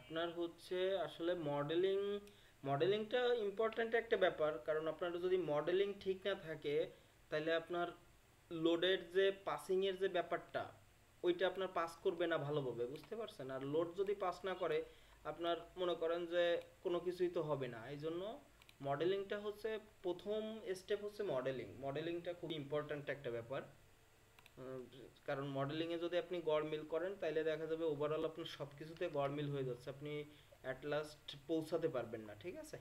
আপনার হচ্ছে আসলে মডেলিংটা ইম্পর্ট্যান্ট একটা ব্যাপার, কারণ আপনার যদি মডেলিং ঠিক না থাকে তাহলে আপনার লোডের যে পাসিং এর যে ব্যাপারটা ওইটা আপনার পাস করবে না ভালোভাবে, বুঝতে পারছেন? আর লোড যদি পাস না করে আপনার মনে করেন যে কোনো কিছুই তো হবে না। এই জন্য মডেলিংটা হচ্ছে প্রথম স্টেপ, হচ্ছে মডেলিংটা খুব ইম্পর্ট্যান্ট একটা ব্যাপার। উম, কারণ মডেলিং এ যদি আপনি গড়মিল করেন তাহলে দেখা যাবে ওভারঅল আপনার সব কিছুতে গড়মিল হয়ে যাচ্ছে, আপনি অ্যাট লাস্ট পৌঁছাতে পারবেন না, ঠিক আছে?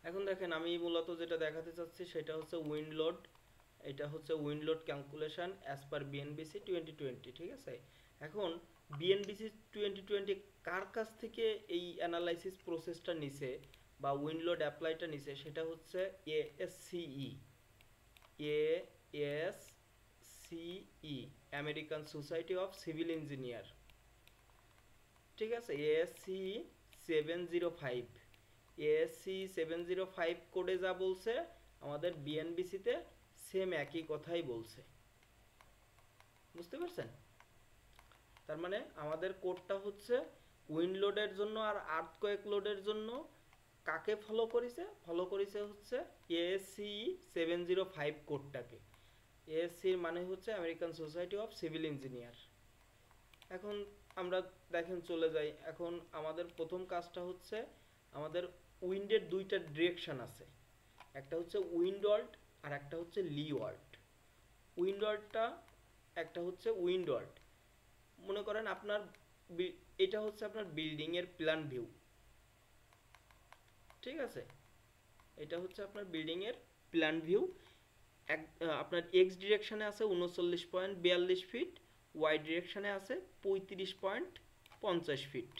এখন দেখেন আমি মূলত যেটা দেখাতে চাচ্ছি সেটা হচ্ছে উইন্ড লোড। এটা হচ্ছে wind load calculation as per BNBC 2020, ঠিক আছে? এখন বিএনবিসি 2020 কার কাছ থেকে এই অ্যানালাইসিস প্রসেসটা নিছে বা উইন্ড লোড অ্যাপ্লাইটা নিছে, সেটা হচ্ছে ASCE. ASCE, American Society of Civil Engineer, ঠিক আছে? এএসসি 705, এএসসি 705 কোডে যা বলছে আমাদের বিএনবিসিতে সেম একই কথাই বলছে, বুঝতে পারছেন? তার মানে আমাদের কোডটা হচ্ছে উইন্ড লোডের জন্য আর আর্থকোয়েক লোডের জন্য কাকে ফলো করেছে হচ্ছে এএসসি 705 কোডটাকে। এএসসির মানে হচ্ছে American Society of Civil engineer. এখন আমরা দেখেন চলে যাই, এখন আমাদের প্রথম কাজটা হচ্ছে আমাদের উইন্ডের দুইটা ডিরেকশন আছে, একটা হচ্ছে উইন্ডওয়ার্ড আর একটা হচ্ছে লিওয়ার্ড। উইন্ডওয়ার্ডটা একটা হচ্ছে উইন্ডওয়ার্ড, মনে করেন আপনার এটা হচ্ছে আপনার বিল্ডিং এর প্ল্যান ভিউ, ঠিক আছে? এটা হচ্ছে আপনার বিল্ডিং এর প্ল্যান ভিউ। আপনার এক্স ডিরেকশনে আছে 39.42 ফিট, ওয়াই ডিরেকশনে আছে 35.50 ফিট।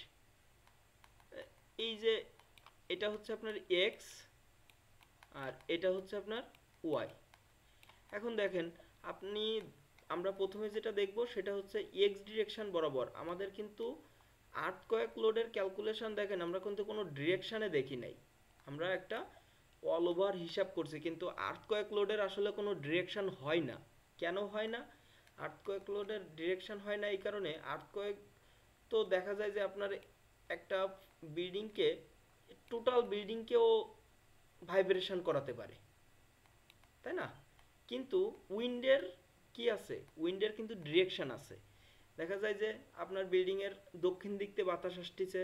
এই যে এটা হচ্ছে আপনার এক্স আর এটা হচ্ছে আপনার ওয়াই। এখন দেখেন আপনি, আমরা প্রথমে যেটা দেখব সেটা হচ্ছে এক্স ডিরেকশন বরাবর আমাদের কিন্তু আর্থকোয়েক লোডের ক্যালকুলেশন, দেখেন আমরা কিন্তু কোনো ডিরেকশনে দেখি নাই, আমরা একটা অল ওভার হিসাব করছি, কিন্তু আর্থকোয়েক লোডের আসলে কোনো ডিরেকশন হয় না। কেন হয় না? আর্থকোয়েক লোডের ডিরেকশন হয় না এই কারণে, আর্থকোয়েক তো দেখা যায় যে আপনার একটা বিল্ডিংকে, টোটাল বিল্ডিংকেও ভাইব্রেশন করাতে পারে, তাই না? কিন্তু উইন্ডের কি আছে? উইন্ডের কিন্তু ডিরেকশন আছে। দেখা যায় যে আপনার বিল্ডিং এর দক্ষিণ দিক দিয়ে বাতাস আসতেছে,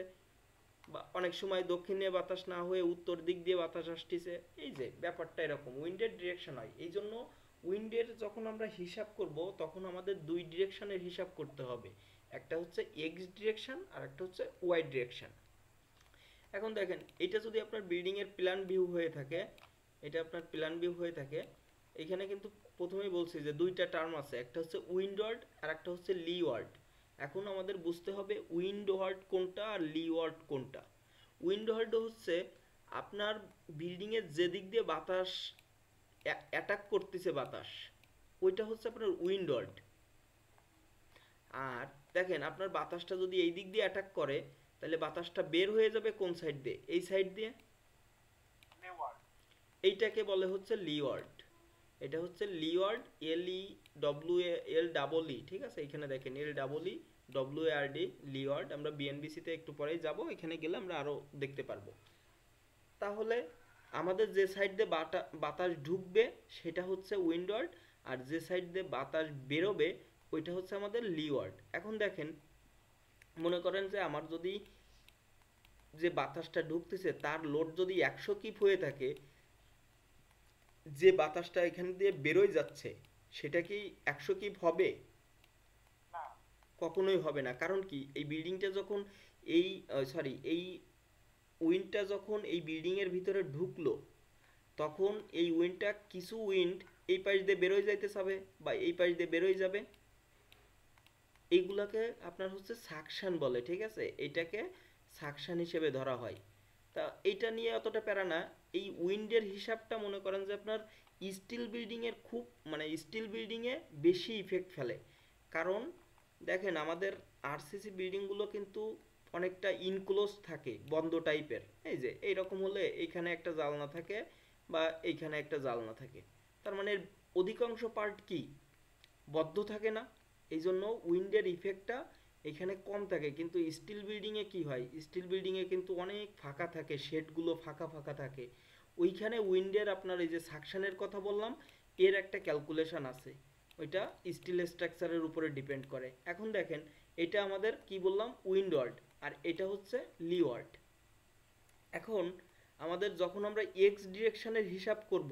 বা অনেক সময় দক্ষিণে বাতাস না হয়ে উত্তর দিক দিয়ে বাতাস আসতেছে, এই যে ব্যাপারটা এরকম উইন্ডের ডিরেকশন হয়। এই জন্য উইন্ডের যখন আমরা হিসাব করব তখন আমাদের দুই ডিরেকশনের হিসাব করতে হবে, একটা হচ্ছে এক্স ডিরেকশন আর একটা হচ্ছে ওয়াই ডিরেকশন। এখন দেখেন এটা যদি আপনার বিল্ডিং এর প্ল্যান ভিউ হয়ে থাকে, এটা আপনার প্ল্যান ভিউ হয়ে থাকে, এখানে কিন্তু প্রথমেই বলছি যে দুইটা টার্ম আছে, একটা হচ্ছে উইন্ডওয়ার্ড আর একটা হচ্ছে লিওয়ার্ড। এখন আমাদের বুঝতে হবে উইন্ডওয়ার্ড কোনটা আর লিওয়ার্ড কোনটা। উইন্ডওয়ার্ড হচ্ছে আপনার বিল্ডিং এর যে দিক দিয়ে বাতাস অ্যাটাক করতেছে বাতাস, ওইটা হচ্ছে আপনার উইন্ডওয়ার্ড। আর দেখেন আপনার বাতাসটা যদি এই দিক দিয়ে অ্যাটাক করে তাহলে বাতাসটা বের হয়ে যাবে কোন সাইড দিয়ে? এই সাইড দিয়ে। এইটাকে বলে হচ্ছে লিওয়ার্ড। এটা হচ্ছে leeward, L E W L double E, ঠিক আছে? এখানে দেখেন L double E W R D, leeward. আমরা বিএনবিসি তে একটু পরেই যাব, এখানে গেলে আমরা আরো দেখতে পারবো। তাহলে আমাদের যে সাইড দিয়ে বাতাস ঢুকবে সেটা হচ্ছে উইন্ডওয়ার্ড, আর যে সাইড দিয়ে বাতাস বেরোবে ওইটা হচ্ছে আমাদের লিওয়ার্ড। এখন দেখেন মনে করেন যে আমার যদি যে বাতাসটা ঢুকতেছে তার লোড যদি 100 কিপ হয়ে থাকে, যে বাতাসটা এখান দিয়ে বেরোয় যাচ্ছে সেটা কি 100 কিপ হবে? কখনোই হবে না। কারণ কি, এই বিল্ডিংটা যখন এই এই উইন্ডটা যখন এই বিল্ডিং এর ভিতরে ঢুকলো তখন এই উইন্ডটা কিছু উইন্ড এই পাশ দিয়ে বেরোয় যাইতে যাবে বা এই পাশ দিয়ে বেরোয় যাবে, এইগুলাকে আপনার হচ্ছে সাকশন বলে, ঠিক আছে? এটাকে সাকশন হিসেবে ধরা হয়। তা এইটা নিয়ে অতটা প্যারা না। এই উইন্ডের হিসাবটা মনে করেন যে আপনার স্টিল বিল্ডিং এর খুব, মানে স্টিল বিল্ডিং এ বেশি ইফেক্ট ফেলে। কারণ দেখেন আমাদের আরসিসি বিল্ডিং গুলো কিন্তু অনেকটা ইনক্লোজ থাকে, বন্ধ টাইপের। এই যে এইরকম হলে এইখানে একটা জানলা থাকে বা এইখানে একটা জানলা থাকে, তার মানে অধিকাংশ পার্ট কি বদ্ধ থাকে না? এই জন্য উইন্ডের ইফেক্টটা এখানে কম থাকে, কিন্তু স্টিল বিল্ডিংয়ে কি হয়, স্টিল বিল্ডিংয়ে কিন্তু অনেক ফাঁকা থাকে, শেডগুলো ফাঁকা ফাঁকা থাকে। ওইখানে উইন্ডের আপনার এই যে সাকশনের কথা বললাম, এর একটা ক্যালকুলেশন আছে, ওইটা স্টিল স্ট্রাকচারের উপরে ডিপেন্ড করে। এখন দেখেন এটা আমাদের কি বললাম, উইন্ড ওয়ার্ড, আর এটা হচ্ছে লি ওয়ার্ড। এখন আমাদের যখন আমরা এক্স ডিরেকশনের হিসাব করব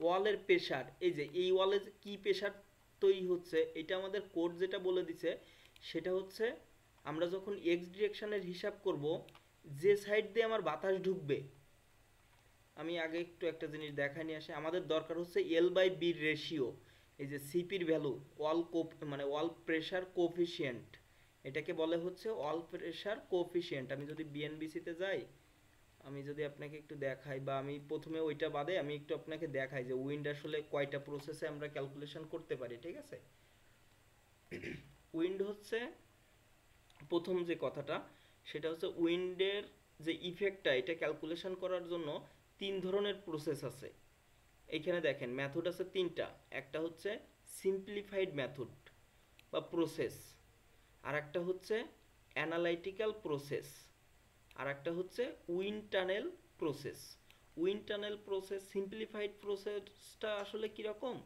ওয়ালের প্রেসার, এই যে এই ওয়ালে কি প্রেসার তৈরি হচ্ছে, এটা আমাদের কোড যেটা বলে দিছে সেটা হচ্ছে, আমরা যখন এক্স ডিরেকশনের হিসাব করব, যে সাইড দিয়ে আমার বাতাস ঢুকবে, আমি আগে একটু একটা জিনিস দেখাই নিয়ে আসি, আমাদের দরকার হচ্ছে এল বাই বির রেশিও, এই যে সিপির ভ্যালু, ওয়াল মানে ওয়াল প্রেসার কোফিশিয়েন্ট, এটাকে বলে হচ্ছে ওয়াল প্রেসার কোফিশিয়েন্ট। আমি যদি বিএনবিসিতে যাই, আমি যদি আপনাকে একটু দেখাই, বা আমি প্রথমে ওইটা বাদে আমি একটু আপনাকে দেখাই যে উইন্ড আসলে কয়টা প্রসেসে আমরা ক্যালকুলেশন করতে পারি, ঠিক আছে। উইন্ড হচ্ছে প্রথম যে কথাটা, সেটা হচ্ছে উইন্ডের যে ইফেক্টটা, এটা ক্যালকুলেশন করার জন্য তিন ধরনের প্রসেস আছে। এইখানে দেখেন মেথড আছে তিনটা, একটা হচ্ছে সিম্পলিফাইড মেথড বা প্রসেস, আর একটা হচ্ছে অ্যানালাইটিক্যাল প্রসেস, আর একটা হচ্ছে wind tunnel process. Wind tunnel process, simplified প্রসেসটা আসলে কীরকম,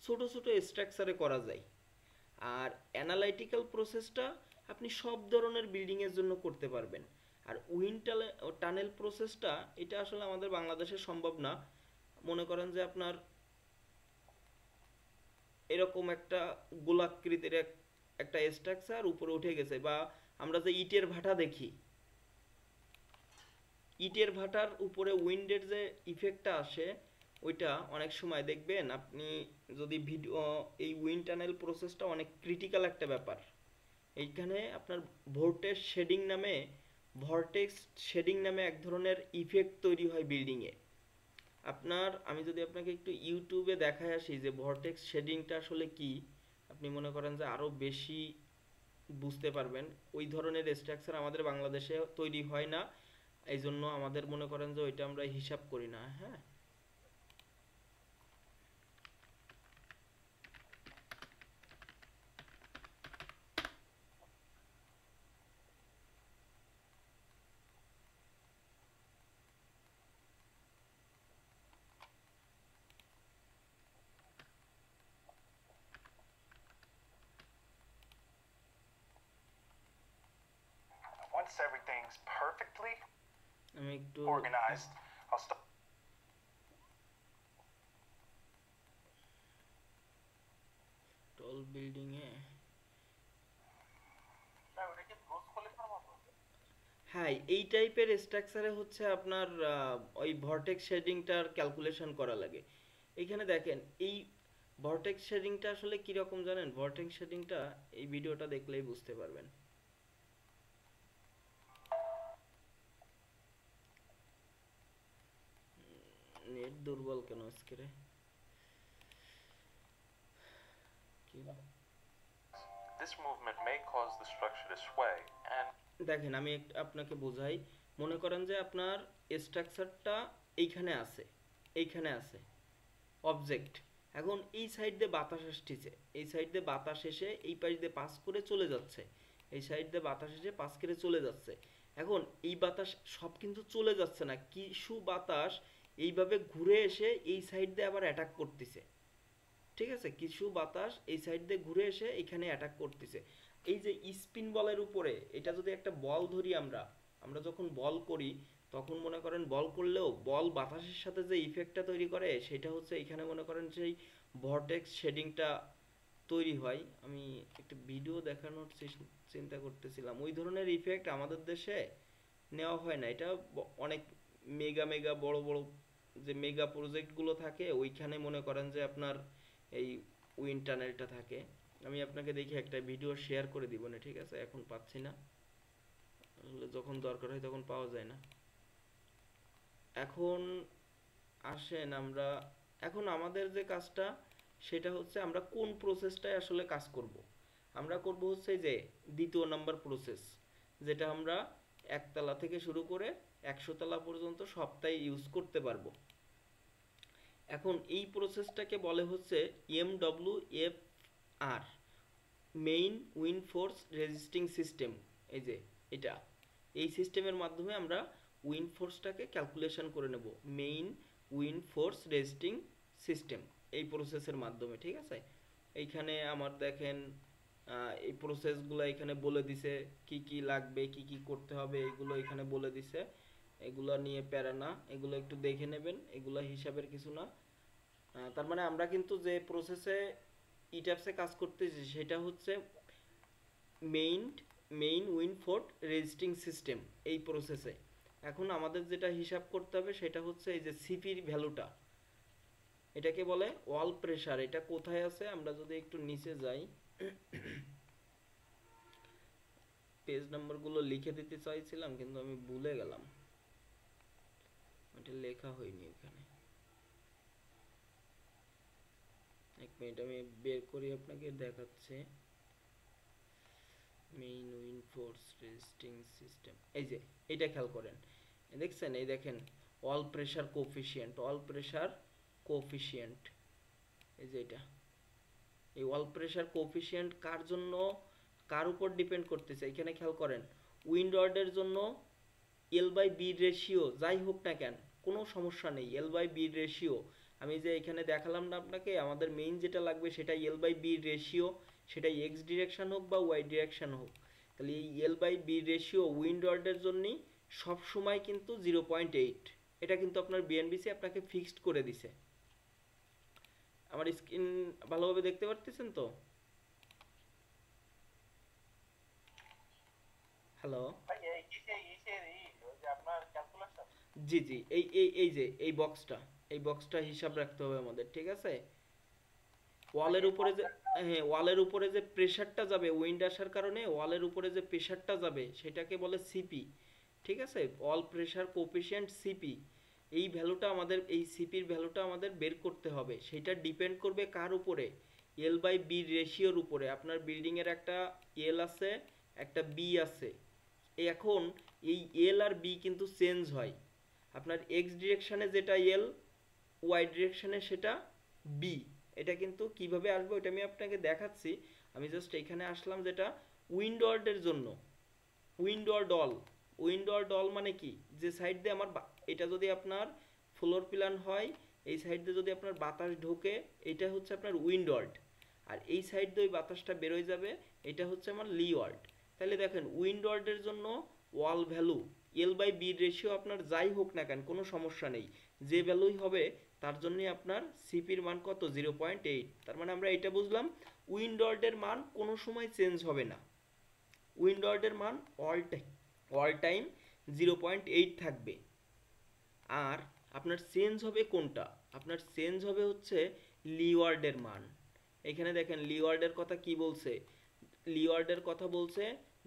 ছোট ছোট স্ট্রাকচারে করা যায়। আর অ্যানালাইটিক্যাল প্রসেসটা আপনি সব ধরনের বিল্ডিংয়ের জন্য করতে পারবেন। আর উইন্ড টানেল প্রসেসটা, এটা আসলে আমাদের বাংলাদেশে সম্ভব না। মনে করেন যে আপনার এরকম একটা গোলাকৃতির একটা স্ট্রাকচার উপরে উঠে গেছে, বা আমরা যে ইটের ভাটা দেখি, ইটের ভাটার উপরে উইন্ডের যে ইফেক্টটা আসে, ওইটা অনেক সময় দেখবেন আপনি যদি ভিডিও, এই উইন্ড টানেল প্রসেসটা অনেক ক্রিটিক্যাল একটা ব্যাপার। এইখানে আপনার ভর্টেক্স শেডিং নামে এক ধরনের ইফেক্ট তৈরি হয় বিল্ডিংয়ে। আপনার, আমি যদি আপনাকে একটু ইউটিউবে দেখায় আসি যে ভর্টেক্স শেডিংটা আসলে কি, আপনি মনে করেন যে আরও বেশি বুঝতে পারবেন। ওই ধরনের স্ট্রাকচার আমাদের বাংলাদেশে তৈরি হয় না, এই জন্য আমাদের মনে করেন যে ওইটা আমরা হিসাব করি না। হ্যাঁ, Once everything's perfectly আমি একটু organized, I'll start. Tall building এ, হ্যাঁ এই টাইপের স্ট্রাকচারে হচ্ছে আপনার ওই ভর্টেক্স শেডিংটার ক্যালকুলেশন করা লাগে। এইখানে দেখেন এই ভর্টেক্স শেডিংটা আসলে কীরকম জানেন, ভর্টেক্স শেডিংটা এই ভিডিওটা দেখলেই বুঝতে পারবেন। নেট দুর্বল কেন আজকে রে, This movement may cause the structure to sway and দেখেন আমি আপনাকে বোঝাই, মনে করেন যে আপনার স্ট্রাকচারটা এইখানে আছে, এইখানে আছে অবজেক্ট, এখন এই সাইড দিয়ে বাতাস আসতেছে, এই সাইড দিয়ে বাতাস এসে এই পাশ দিয়ে পাস করে চলে যাচ্ছে, এই সাইড দিয়ে বাতাস এসে পাস করে চলে যাচ্ছে। এখন এই বাতাস সব কিন্তু চলে যাচ্ছে না, কিছু বাতাস এইভাবে ঘুরে এসে এই সাইড দিয়ে আবার অ্যাটাক করতেছে, ঠিক আছে, কিছু বাতাস এই সাইড দিয়ে ঘুরে এসে এখানে অ্যাটাক করতেছে। এই যে স্পিন বলের উপরে, এটা যদি একটা বল ধরি, আমরা আমরা যখন বল করি তখন মনে করেন বল করলেও বল বাতাসের সাথে যে ইফেক্টটা তৈরি করে, সেটা হচ্ছে এখানে মনে করেন সেই ভর্টেক্স শেডিংটা তৈরি হয়। আমি একটা ভিডিও দেখানোর চিন্তা করতেছিলাম, ওই ধরনের ইফেক্ট আমাদের দেশে নেওয়া হয় না। এটা অনেক মেগা মেগা বড় বড় যে মেগা প্রজেক্টগুলো থাকে, ওইখানে মনে করেন যে আপনার এই উইন্ড টানেলটা থাকে। আমি আপনাকে দেখি একটা ভিডিও শেয়ার করে দিব না, ঠিক আছে, এখন পাচ্ছি না, আসলে যখন দরকার হয় তখন পাওয়া যায় না। এখন আসেন আমরা, এখন আমাদের যে কাজটা সেটা হচ্ছে আমরা কোন প্রসেসটায় আসলে কাজ করব। আমরা করব হচ্ছে যে দ্বিতীয় নাম্বার প্রসেস, যেটা আমরা একতলা থেকে শুরু করে 100 তলা পর্যন্ত সবটাই ইউজ করতে পারবো। এখন এই প্রসেসটাকে বলে হচ্ছে MWFR, main wind force resisting system, এই যে এটা, এই সিস্টেমের মাধ্যমে আমরা উইন্ড ফোর্সটাকে ক্যালকুলেশন করে নেব, main wind force resisting system, এই প্রসেসের মাধ্যমে। ঠিক আছে, এইখানে আমার দেখেন এই প্রসেসগুলো এখানে বলে দিছে, কি কি লাগবে, কি কি করতে হবে, এগুলো এখানে বলে দিছে। এগুলো নিয়ে প্যারা না, এগুলো একটু দেখে নেবেন, এগুলো হিসাবের কিছু না। তার মানে আমরা কিন্তু যে প্রসেসে ইটাপসে কাজ করতেছি সেটা হচ্ছে main wind force resisting system, এই প্রসেসে। এখন আমাদের যেটা হিসাব করতে হবে সেটা হচ্ছে এই যে সিপির ভ্যালুটা, এটাকে বলে ওয়াল প্রেসার। এটা কোথায় আছে, আমরা যদি একটু নিচে যাই, পেজ নাম্বারগুলো লিখে দিতে চাইছিলাম কিন্তু আমি ভুলে গেলাম, এটা লেখা হয়নি এখানে। এক মিনিট আমি বের করি আপনাকে দেখাচ্ছে। Main wind force resisting system, এই যে এটা খেয়াল করেন, দেখছেন, এই দেখেন all pressure coefficient, all pressure coefficient, এই যে এটা, এই অল প্রেসার কোফিশিয়েন্ট কার জন্য, কার উপর ডিপেন্ড করতেছে এখানে খেয়াল করেন। উইন্ড ওয়ার্ডের জন্য এল বাই বি রেশিও যাই হোক না কেন কোনো সমস্যা নেই, এল বাই বি রেশিও আমি যে এখানে দেখালাম না আপনাকে, আমাদের মেইন যেটা লাগবে সেটা এল বাই বি রেশিও, সেটা এক্স ডিরেকশন হোক বা ওয়াই ডিরেকশন হোক। তাহলে এই এল বাই বি রেশিও উইন্ড ওয়ার্ডের জন্য সবসময় কিন্তু 0.8, এটা কিন্তু আপনার বিএনবিসি আপনাকে ফিক্সড করে দিছে। আমার স্ক্রিন ভালোভাবে দেখতে পারতেছেন তো? হ্যালো, জি জি, এই যে এই বক্সটা হিসাব রাখতে হবে আমাদের, ঠিক আছে। ওয়ালের উপরে যে, হ্যাঁ, ওয়ালের উপরে যে প্রেসারটা যাবে উইন্ড আসার কারণে, ওয়ালের উপরে যে প্রেসারটা যাবে সেটাকে বলে সিপি, ঠিক আছে, অল প্রেসার কোফিশিয়েন্ট সিপি। এই ভ্যালুটা আমাদের, এই সিপির ভ্যালুটা আমাদের বের করতে হবে, সেটা ডিপেন্ড করবে কার উপরে, এল বাই বি রেশিওর উপরে। আপনার বিল্ডিং এর একটা এল আছে, একটা বি আছে, এখন এই এল আর বি কিন্তু চেঞ্জ হয়, আপনার এক্স ডিরেকশনে যেটা এল, ওয়াই ডিরেকশনে সেটা বি। এটা কিন্তু কিভাবে আসবে ওইটা আমি আপনাকে দেখাচ্ছি। আমি জাস্ট এখানে আসলাম, যেটা উইন্ডওয়ার্ডের জন্য, উইন্ডওয়ার্ড অল মানে কি, যে সাইড দিয়ে আমার এটা যদি আপনার ফ্লোর প্ল্যান হয়, এই সাইড দিয়ে যদি আপনার বাতাস ঢোকে, এটা হচ্ছে আপনার উইন্ডওয়ার্ড, আর এই সাইড দিয়ে ওই বাতাসটা বেরোয় যাবে, এটা হচ্ছে আমার লিওয়ার্ড। তাহলে দেখেন উইন্ডওয়ার্ডের জন্য wall value L by B ratio আপনার যাই হোক না কেন কোনো সমস্যা নেই, যে ভ্যালুই হবে তার জন্যই আপনার সিপির মান কত, 0.8। তার মানে আমরা এটা বুঝলাম, উইন্ডওয়ার্ডের মান কোনো সময় চেঞ্জ হবে না, উইন্ডওয়ার্ডের মান অল টাইম 0.8 থাকবে। আর আপনার চেঞ্জ হবে কোনটা, আপনার চেঞ্জ হবে হচ্ছে লিওয়ার্ডের মান। এখানে দেখেন লিওয়ার্ডের কথা কি বলছে, লিওয়ার্ডের কথা বলছে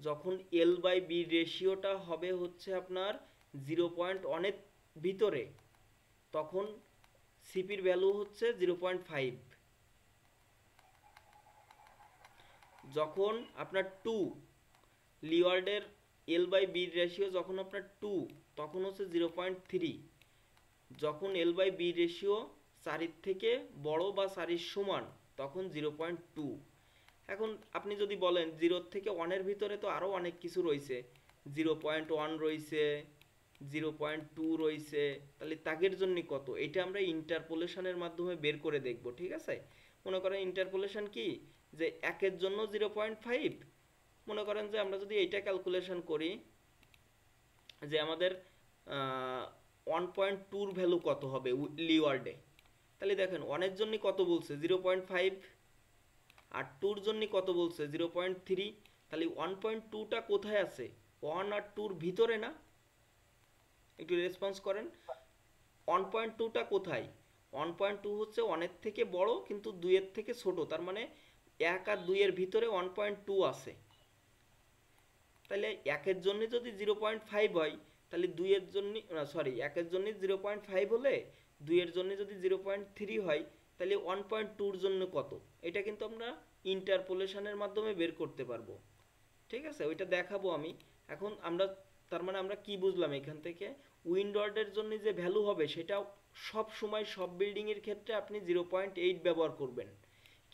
যখন এল বাই বি রেশিওটা হবে হচ্ছে আপনার 0.1 ভিতরে, তখন সিপির ভ্যালু হচ্ছে 0.5। যখন আপনার 2, লিওয়ার্ডের এল বাই বি রেশিও যখন আপনার 2, তখন হচ্ছে 0.3। যখন এল বাই বি রেশিও 4 থেকে বড় বা 4 সমান, তখন 0.2। এখন আপনি যদি বলেন 0 থেকে 1-এর ভিতরে তো আরও অনেক কিছু রয়েছে, 0.1 রয়েছে, 0.2 রয়েছে, তাহলে তাগের জন্য কত, এটা আমরা ইন্টারপোলেশনের মাধ্যমে বের করে দেখব, ঠিক আছে। মনে করেন ইন্টারপোলেশন কি, যে 1-এর জন্য 0.5, মনে করেন যে আমরা যদি এইটা ক্যালকুলেশন করি, যে আমাদের 1.2-র ভ্যালু কত হবে লিওয়ার্ডে, তাহলে দেখেন 1-এর জন্য কত বলছে 0.5, আর 2-র জন্য কত বলছে 0.3। তাহলে 1.2টা কোথায় আছে, 1 আর 2-র ভিতরে না? একটু রেসপন্স করেন, 1.2টা কোথায়, 1.2 হচ্ছে 1-এর থেকে বড় কিন্তু 2-এর থেকে ছোট, তার মানে 1 আর 2-এর ভিতরে 1.2 আছে। তাহলে 1-এর জন্য যদি 0.5 হয়, তাহলে 2-এর জন্য, সরি, 1-এর জন্য 0.5 হলে 2-এর জন্য যদি 0.3 হয়, তাহলে 1.2-র জন্য কত, এটা কিন্তু আমরা ইন্টারপোলেশনের মাধ্যমে বের করতে পারবো, ঠিক আছে, ওইটা দেখাবো আমি। এখন আমরা, তার মানে আমরা কি বুঝলাম এখান থেকে, উইন্ডওয়ার্ডের জন্য যে ভ্যালু হবে সেটা সব সময় সব বিল্ডিংয়ের ক্ষেত্রে আপনি 0.8 ব্যবহার করবেন,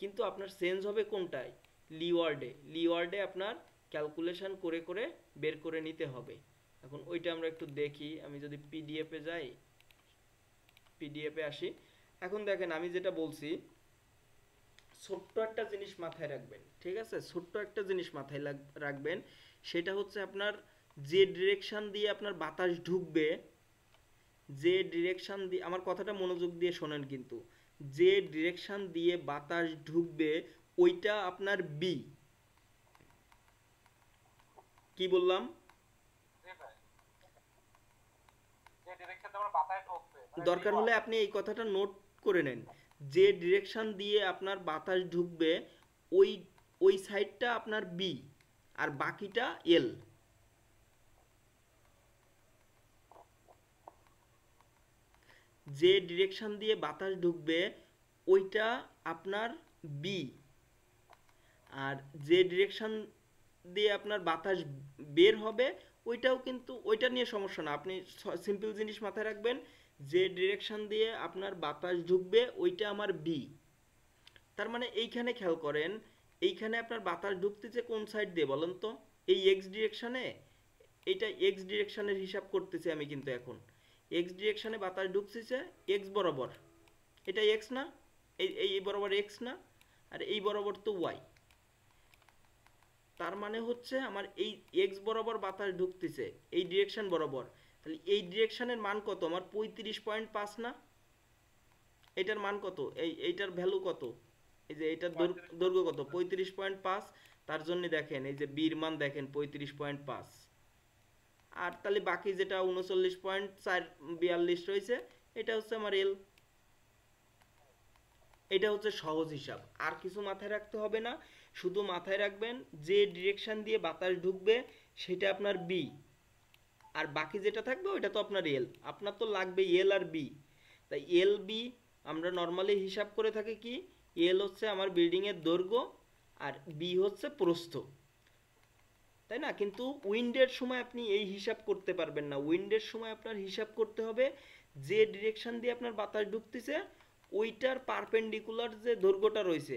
কিন্তু আপনার চেঞ্জ হবে কোনটায়, লিওয়ার্ডে আপনার ক্যালকুলেশন করে করে বের করে নিতে হবে। এখন ওইটা আমরা একটু দেখি, আমি যদি পিডিএফে যাই, পিডিএফে আসি। এখন দেখেন আমি যেটা বলছি, ছোট্ট একটা জিনিস মাথায় রাখবেন, ঠিক আছে? ছোট্ট একটা জিনিস মাথায় রাখবেন, সেটা হচ্ছে আপনার যে ডিরেকশন দিয়ে আপনার বাতাস ঢুকবে, যে ডিরেকশন দিয়ে, আমার কথাটা মনোযোগ দিয়ে শোনেন কিন্তু, যে ডিরেকশন দিয়ে বাতাস ঢুকবে ওইটা আপনার বি। কি বললাম? দরকার হলে আপনি এই কথাটা নোট করে নেন, যে ডিরেকশন দিয়ে আপনার বাতাস ঢুকবে ওই ওই সাইডটা আপনার বি আর বাকিটা এল। যে ডিরেকশন দিয়ে বাতাস ঢুকবে ওইটা আপনার বি, আর যে ডিরেকশন দিয়ে আপনার বাতাস বের হবে ওইটাও কিন্তু, ওইটা নিয়ে সমস্যা না। আপনি সিম্পল জিনিস মাথায় রাখবেন, যে ডিরেকশন দিয়ে আপনার বাতাস ঢুকবে ওইটা আমার বি। তার মানে এইখানে খেয়াল করেন, এইখানে আপনার বাতাস ঢুকতেছে কোন সাইড দিয়ে বলেন তো? এই এক্স ডিরেকশনে। এইটা এক্স ডিরেকশনের হিসাব করতেছি আমি কিন্তু এখন। এক্স ডিরেকশনে বাতাস ঢুকতেছে এক্স বরাবর, এটা এক্স না? এই এই বরাবর এক্স না? আর এই বরাবর তো ওয়াই। তার মানে হচ্ছে আমার এই এক্স বরাবর বাতাস ঢুকতেছে এই ডিরেকশন বরাবর, তাহলে এই ডিরেকশনের মান কত আমার? 35.5 না? এটার মান কত? এইটার ভ্যালু কত? এই যে এটার দৈর্ঘ্য কত? 35.5। তার জন্য দেখেন এই যে বির মান দেখেন 35.5। আর তাহলে বাকি যেটা 39.442 রয়েছে এটা হচ্ছে আমার এল। এটা হচ্ছে সহজ হিসাব, আর কিছু মাথায় রাখতে হবে না। শুধু মাথায় রাখবেন যে ডিরেকশন দিয়ে বাতাস ঢুকবে সেটা আপনার বি, আর বাকি যেটা থাকবে ওইটা তো আপনার এল। আপনার তো লাগবে এল আর বি, তাই এল বি আমরা নর্মালি হিসাব করে থাকি কি, এল হচ্ছে আমার বিল্ডিংয়ের দৈর্ঘ্য আর বি হচ্ছে প্রস্থ, তাই না? কিন্তু উইন্ডের সময় আপনি এই হিসাব করতে পারবেন না। উইন্ডের সময় আপনার হিসাব করতে হবে যে ডিরেকশন দিয়ে আপনার বাতাস ঢুকতেছে ওইটার পারপেন্ডিকুলার যে দৈর্ঘ্যটা রয়েছে,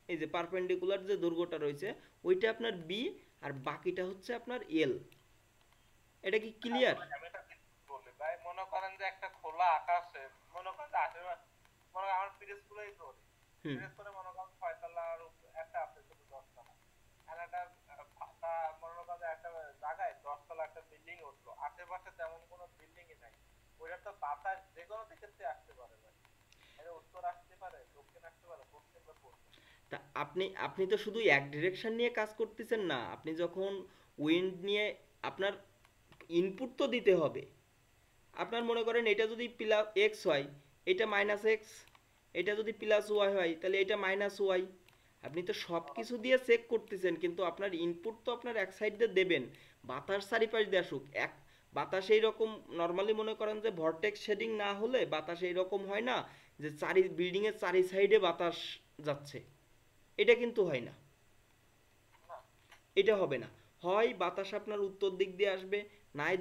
এই যে পারপেন্ডিকুলার যে দৈর্ঘ্যটা রয়েছে ওইটা আপনার বি, আর বাকিটা হচ্ছে আপনার এল। এটা কি ক্লিয়ার? আমি এটা বলি ভাই, মনে করেন যে একটা খোলা আকাশে, মনে করেন যে আশেপাশে, মনে করেন আমার পিরিজপুরেই ধরি, পিরিজপুরে মনে করেন 6 তলার একটা আছে, শুধু 10 তলা, আর একটা ফাঁকা, মনে করেন যে একটা জায়গায় 10 তলা একটা বিল্ডিং উঠলো, আশেপাশে তেমন কোনো বিল্ডিংই নাই, ওইটা তো বাতাস যে কোনো দিকে আসতে পারে ভাই, এটা উত্তর আসতে পারে, দক্ষিণ আসতে পারে, পশ্চিম বা পূর্ব। তা আপনি আপনি তো শুধু এক ডিরেকশন নিয়ে কাজ করতেছেন না। আপনি যখন উইন্ড নিয়ে আপনার ইনপুট তো দিতে হবে। আপনার মনে করেন এটা যদি প্লাস এক্স হয় এটা মাইনাস এক্স, এটা যদি প্লাস ওয়াই হয় তাহলে এটা মাইনাস ওয়াই। আপনি তো সব কিছু দিয়ে চেক করতেছেন, কিন্তু আপনার ইনপুট তো আপনার এক সাইড দিয়ে দেবেন, বাতাস চারিপাশ দিয়ে আসুক। এক বাতাস এইরকম নর্মালি মনে করেন যে ভরটেক্স শেডিং না হলে বাতাস এইরকম হয় না যে বিল্ডিংয়ের চারি সাইডে বাতাস যাচ্ছে, এটা কিন্তু হয় না, এটা হবে না। হয় বাতাস আপনার উত্তর দিক দিয়ে আসবে, নাই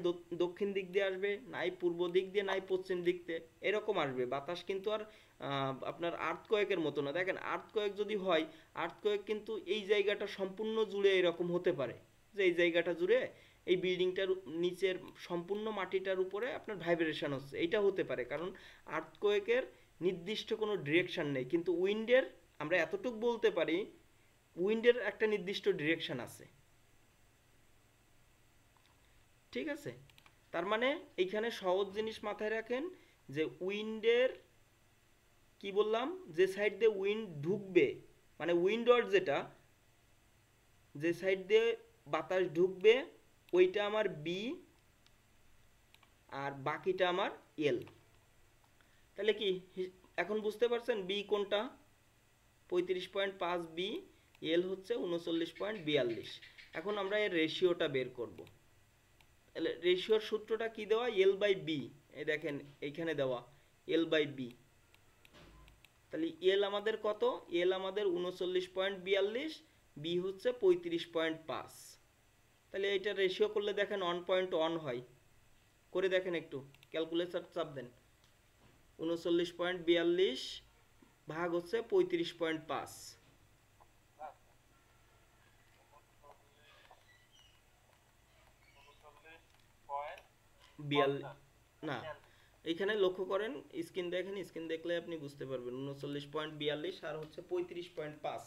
দক্ষিণ দিক দিয়ে আসবে, নাই পূর্ব দিক দিয়ে, নাই পশ্চিম দিক দিয়ে, এরকম আসবে বাতাস। কিন্তু আর আপনার আর্থকোয়েকের মতো না। দেখেন আর্থকোয়েক যদি হয়, আর্থকোয়েক কিন্তু এই জায়গাটা সম্পূর্ণ জুড়ে এরকম হতে পারে যে এই জায়গাটা জুড়ে এই বিল্ডিংটার নিচের সম্পূর্ণ মাটিটার উপরে আপনার ভাইব্রেশন হচ্ছে, এইটা হতে পারে। কারণ আর্থকোয়েকের নির্দিষ্ট কোনো ডিরেকশন নেই, কিন্তু উইন্ডের আমরা এতটুকু বলতে পারি উইন্ডের একটা নির্দিষ্ট ডিরেকশন আছে, ঠিক আছে? তার মানে এইখানে সহজ জিনিস মাথায় রাখেন যে উইন্ডের, কি বললাম, যে সাইড দিয়ে উইন্ড ঢুকবে, মানে উইন্ডওয়ার্ড যেটা, যে সাইড দিয়ে বাতাস ঢুকবে ওইটা আমার বি আর বাকিটা আমার এল। তাহলে কি এখন বুঝতে পারছেন বি কোনটা? 35.5 বি, এল হচ্ছে 39.42। এখন আমরা এর রেশিওটা বের করব। তাহলে রেশিওর সূত্রটা কি দেওয়া? L by B. এই দেখেন এইখানে দেওয়া এল বাই বি। তাহলে এল আমাদের কত? এল আমাদের 39.42, বি হচ্ছে 35.5। তাহলে এটা রেশিও করলে দেখেন 1.1 হয়। করে দেখেন একটু, ক্যালকুলেটর চাপ দেন। 39.42 ভাগ হচ্ছে 35.5। 42 না, এখানে লক্ষ্য করেন, স্ক্রিন দেখেন, স্ক্রিন দেখলে আপনি বুঝতে পারবেন 39.42 আর হচ্ছে 35.5।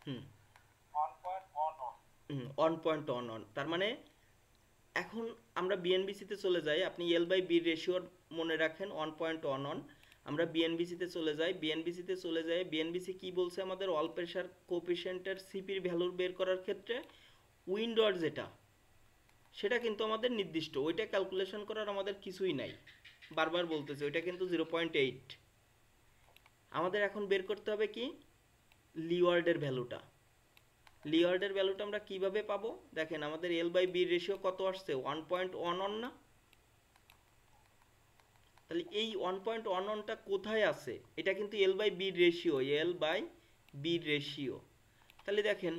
হুম 1.1 তার মানে এখন আমরা বিএনবিসিতে চলে যাই, আপনি এল বাই বি রেশিওর মনে রাখেন 1.11। আমরা বিএনবিসিতে চলে যাই, বিএনবিসিতে চলে যাই, বিএনবিসি কি বলছে আমাদের অল প্রেশার কোএফিসিয়েন্টের সিপির ভ্যালু বের করার ক্ষেত্রে উইন্ডোর যেটা সেটা কিন্তু আমাদের নির্দিষ্ট, ওইটা ক্যালকুলেশন করার আমাদের কিছুই নাই, বারবার বলতেছে ওইটা কিন্তু 0.8। আমাদের এখন বের করতে হবে কি লিওয়ার্ডের ভ্যালুটা। লিওয়ার্ডের ভ্যালুটা আমরা কিভাবে পাবো, দেখেন আমাদের এল বাই বি রেশিও কত আসছে 1.11 না, তাহলে এই 1.11টা কোথায় আছে, এটা কিন্তু L by B ratio, L by B ratio. তাহলে দেখেন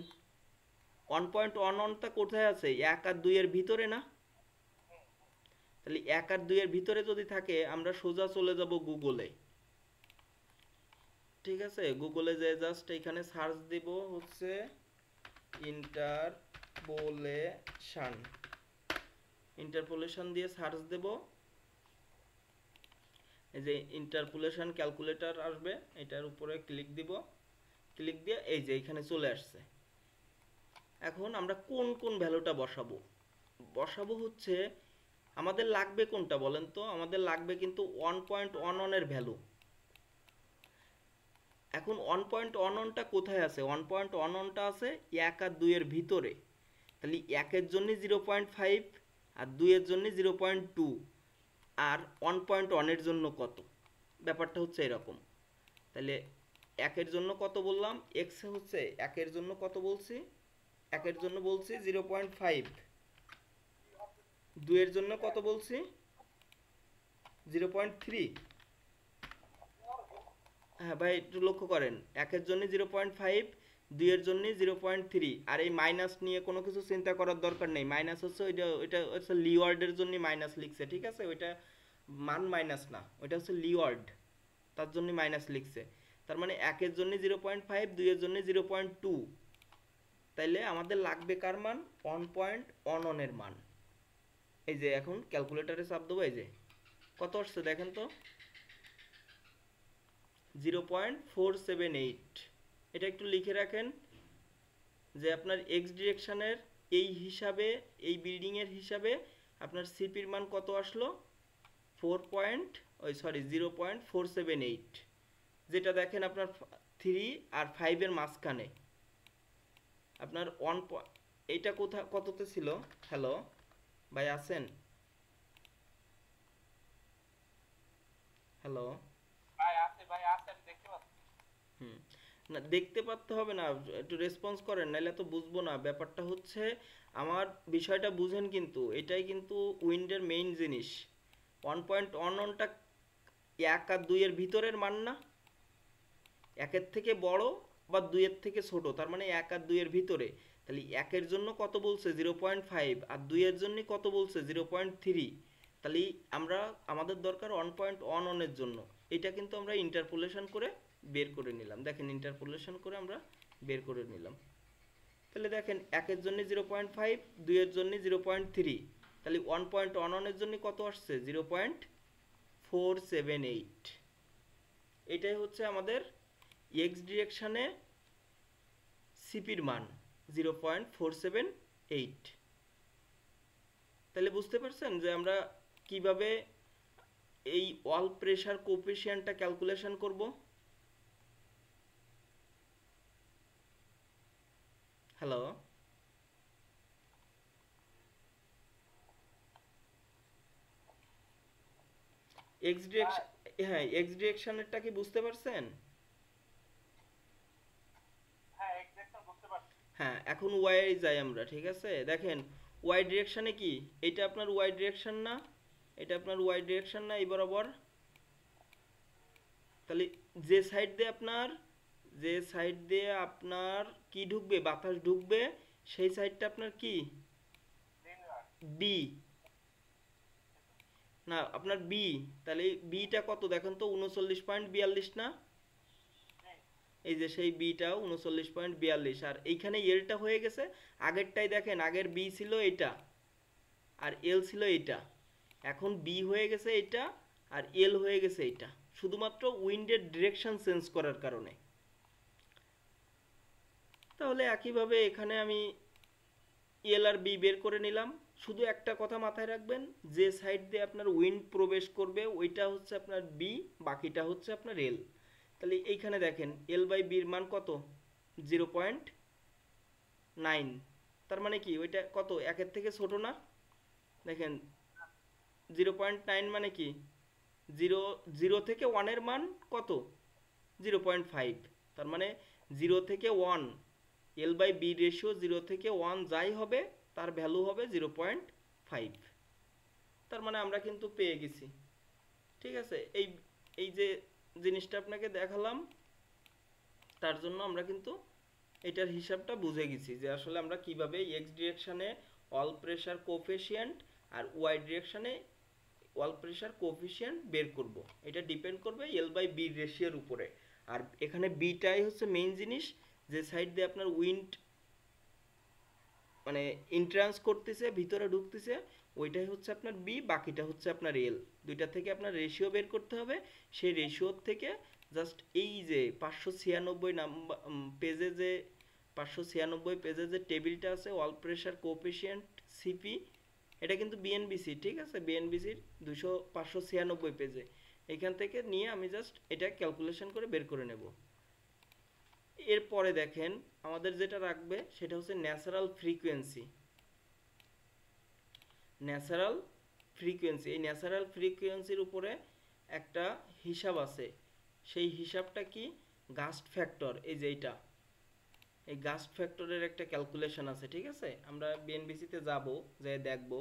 1.11টা কোথায় আছে, 1 আর 2 এর ভিতরে না, তাহলে 1 আর 2 এর ভিতরে যদি থাকে আমরা সোজা চলে যাব গুগলে, ঠিক আছে, গুগলে যে জাস্ট এখানে সার্চ দেব হচ্ছে ইন্টারপোলেশন, ইন্টারপোলেশন দিয়ে সার্চ দেব, এই যে ইন্টারপোলেশন ক্যালকুলেটর আসবে, এটার উপরে ক্লিক দিব, ক্লিক দিয়ে এই যে এখানে চলে আসছে। এখন আমরা কোন কোন ভ্যালুটা বসাবো, বসাবো হচ্ছে আমাদের লাগবে কোনটা বলেন তো, আমাদের লাগবে কিন্তু 1.11 এর ভ্যালু। এখন 1.11টা কোথায় আছে, 1.11টা আছে 1 আর 2 এর ভিতরে, তাহলে 1 এর জন্য 0.5 আর 2 এর জন্য 0.2 আর 1.1 এর জন্য কত, ব্যাপারটা হচ্ছে এরকম। তাহলে 1 এর জন্য কত বললাম, এক্স হচ্ছে 1 এর জন্য কত বলছি, 1 এর জন্য বলছি 0.5, 2 এর জন্য কত বলছি 0.3। হ্যাঁ ভাই একটু লক্ষ্য করেন, 1 এর জন্য 0.5, 2 এর জন্য 0.3, আর এই মাইনাস নিয়ে কোনো কিছু চিন্তা করার দরকার নেই, মাইনাস হচ্ছে ওইটা হচ্ছে লিওয়ার্ডের জন্য মাইনাস লিখছে, ঠিক আছে, ওইটা মান মাইনাস না, ওইটা হচ্ছে লিওয়ার্ড, তার জন্য মাইনাস লিখছে। তার মানে 1 এর জন্য 0.5, 2 এর জন্য 0.2, তাইলে আমাদের লাগবে কার মান 1.11 এর মান। এই যে এখন ক্যালকুলেটরে চাপ দেবো, এই যে কত আসছে দেখেন তো 0.478। এটা একটু লিখে রাখেন যে আপনার এক্স ডিরেকশনের এই হিসাবে, এই বিল্ডিং এর হিসাবে আপনার সিপির মান কত আসলো 0.478, যেটা দেখেন আপনার 3 আর 5 এর মাঝখানে আপনার এইটা কততে ছিল, হ্যালো ভাই আছেন, হ্যালো, ভাই আছে আমি দেখতে পাচ্ছি। হুম, না দেখতে পারতে হবে না, একটু রেসপন্স করেন নাহলে তো বুঝবো না। ব্যাপারটা হচ্ছে আমার বিষয়টা বুঝেন, কিন্তু এটাই কিন্তু উইন্ডের মেইন জিনিস। 1.11টা 1 আর 2 এর ভিতরের মান না, 1 এর থেকে বড় বা 2 এর থেকে ছোট, তার মানে 1 আর 2 এর ভিতরে। তাহলে 1 এর জন্য কত বলছে 0.5 আর 2 এর জন্য কত বলছে 0.3, তাহলে আমরা আমাদের দরকার 1.11 এর জন্য। এটা কিন্তু আমরা ইন্টারপোলেশন করে বের করে নিলাম, দেখেন ইন্টারপোলেশন করে আমরা বের করে নিলাম। তাহলে দেখেন 1 এর জন্য 0.5, 2 এর জন্য 0.3, তাহলে 1.11 এর জন্য কত আসছে 0.478। এটাই হচ্ছে আমাদের এক্স ডিরেকশনে সিপির মান 0.478। তাহলে বুঝতে পারছেন যে আমরা কিভাবে এই ওয়াল প্রেসার কোএফিসিয়েন্টটা ক্যালকুলেশন করব। হ্যালো, এক্স ডিরেকশন, হ্যাঁ এক্স ডিরেকশনেরটা কি বুঝতে পারছেন? হ্যাঁ এক্সাক্টলি বুঝতে পারছি। হ্যাঁ এখন ওয়াই যাই আমরা, ঠিক আছে, দেখেন ওয়াই ডিরেকশনে কি, এটা আপনার ওয়াই ডিরেকশন না, এটা আপনার ওয়াই ডিরেকশন না এই বরাবর, তাহলে যে সাইড দিয়ে আপনার, যে সাইড দিয়ে আপনার কি ঢুকবে, বাতাস ঢুকবে, সেই সাইডটা আপনার কি বি, না আপনার বি, তাহলে বিটা কত দেখেন তো 39.42 না, এই যে সেই বিটা 39.42, আর এইখানে এলটা হয়ে গেছে আগেরটাই। দেখেন আগের বি ছিল এটা আর এল ছিল এটা, এখন বি হয়ে গেছে এটা আর এল হয়ে গেছে এটা, শুধুমাত্র উইন্ডের ডিরেকশন চেঞ্জ করার কারণে। তাহলে একইভাবে এখানে আমি এল আর বি বের করে নিলাম। শুধু একটা কথা মাথায় রাখবেন, যে সাইড দিয়ে আপনার উইন্ড প্রবেশ করবে ওইটা হচ্ছে আপনার বি, বাকিটা হচ্ছে আপনার এল। তাহলে এইখানে দেখেন এল বাই বির মান কত, 0.9। তার মানে কি ওইটা কত, একের থেকে ছোট না? দেখেন 0.9 মানে কি, জিরো, জিরো থেকে ওয়ানের মান কত, 0.5। তার মানে 0 থেকে 1, এল বাই বি রেশিও 0 থেকে 1 যাই হবে তার ভ্যালু হবে 0.5। তার মানে আমরা কিন্তু পেয়ে গেছি। ঠিক আছে, এই এই যে জিনিসটা আপনাকে দেখালাম, তার জন্য আমরা কিন্তু এটার হিসাবটা বুঝে গেছি যে আসলে আমরা কিভাবে এক্স ডিরেকশানে অল প্রেশার কোফিশিয়েন্ট আর ওয়াই ডিরেকশানে অল প্রেশার কোফিশিয়েন্ট বের করব। এটা ডিপেন্ড করবে এল বাই বি রেশিওর উপরে। আর এখানে বিটাই হচ্ছে মেইন জিনিস, যে সাইড দিয়ে আপনার উইন্ড মানে ইন্ট্রান্স করতেছে, ভিতরে ঢুকতেছে, ওইটাই হচ্ছে আপনার বি, বাকিটা হচ্ছে আপনার এল। দুইটা থেকে আপনার রেশিও বের করতে হবে। সেই রেশিওর থেকে জাস্ট এই যে 596 নাম্বার পেজে, যে 596 পেজে যে টেবিলটা আছে অল প্রেশার কোএফিসিয়েন্ট সিপি, এটা কিন্তু বিএনবিসি, ঠিক আছে, বিএনবিসির 596 পেজে। এখান থেকে নিয়ে আমি জাস্ট এটা ক্যালকুলেশন করে বের করে নেব। এরপরে দেখেন আমাদের যেটা রাখবে সেটা হচ্ছে ন্যাচারাল ফ্রিকোয়েন্সি। ন্যাচারাল ফ্রিকোয়েন্সি, এই ন্যাচারাল ফ্রিকোয়েন্সির উপরে একটা হিসাব আছে। সেই হিসাবটা কি, গাস্ট ফ্যাক্টর। এই যে এইটা, এই গাস্ট ফ্যাক্টরের একটা ক্যালকুলেশন আছে। ঠিক আছে, আমরা বিএনবিসিতে যাব, যে দেখব।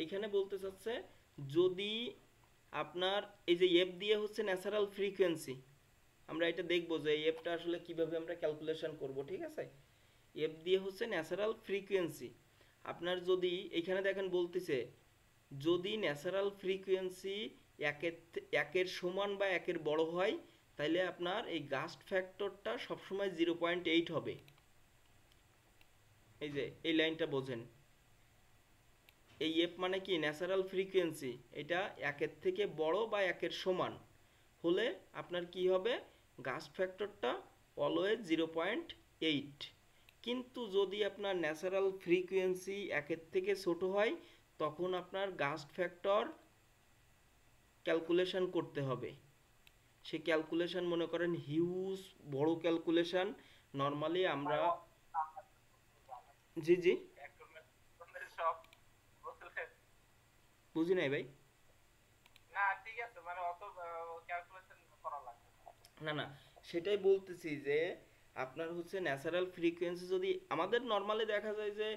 এইখানে বলতে চাচ্ছে যদি আপনার এই যে এফ দিয়ে হচ্ছে ন্যাচারাল ফ্রিকোয়েন্সি, আমরা এটা দেখব যে এই এফটা আসলে কিভাবে আমরা ক্যালকুলেশন করব। ঠিক আছে, এফ দিয়ে হচ্ছে ন্যাচারাল ফ্রিকোয়েন্সি। আপনার যদি এখানে দেখেন বলতেছে যদি ন্যাচারাল ফ্রিকোয়েন্সি একের সমান বা একের বড় হয়, তাহলে আপনার এই গাস্ট ফ্যাক্টরটা সবসময় 0.8 হবে। এই যে এই লাইনটা বোঝেন, এই এফ মানে কি ন্যাচারাল ফ্রিকোয়েন্সি, এটা একের থেকে বড় বা একের সমান হলে আপনার কি হবে, গাস্ট ফ্যাক্টরটা অলওয়েজ 0.8। কিন্তু যদি আপনার ন্যাচারাল ফ্রিকোয়েন্সি একের থেকে ছোট হয়, তখন আপনার গাস্ট ফ্যাক্টর ক্যালকুলেশন করতে হবে। সে ক্যালকুলেশন মনে করেন হিউজ বড় ক্যালকুলেশন। নর্মালি আমরা, জি জি, সব বুঝলেন? বুঝি নাই ভাই। না ঠিক আছে, মানে অত ক্যালকুলেশন করা লাগবে না। না না, সেটাই বলতেছি যে আপনার হচ্ছে ন্যাচারাল ফ্রিকোয়েন্সি যদি আমাদের নর্মালি দেখা যায় যে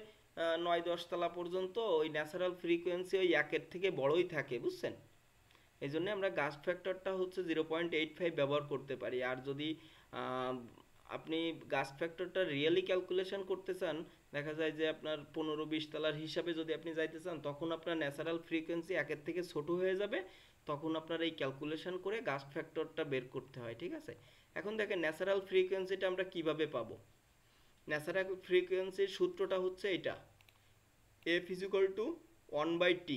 9-10 তলা পর্যন্ত ওই ন্যাচারাল ফ্রিকোয়েন্সি ওই একের থেকে বড়ই থাকে, বুঝছেন। এই জন্য আমরা গাস্ট ফ্যাক্টরটা হচ্ছে 0.85 ব্যবহার করতে পারি। আর যদি আহ, আপনি গাস্ট ফ্যাক্টরটা রিয়েলি ক্যালকুলেশন করতে চান, দেখা যায় যে আপনার 15-20 তলার হিসাবে যদি আপনি যাইতে চান, তখন আপনার ন্যাচারাল ফ্রিকোয়েন্সি একের থেকে ছোট হয়ে যাবে, তখন আপনার এই ক্যালকুলেশন করে গাস্ট ফ্যাক্টরটা বের করতে হয়। ঠিক আছে, এখন দেখেন ন্যাচারাল ফ্রিকোয়েন্সিটা আমরা কিভাবে পাবো। ন্যাচারাল ফ্রিকোয়েন্সির সূত্রটা হচ্ছে এটা, F is equal to 1/t।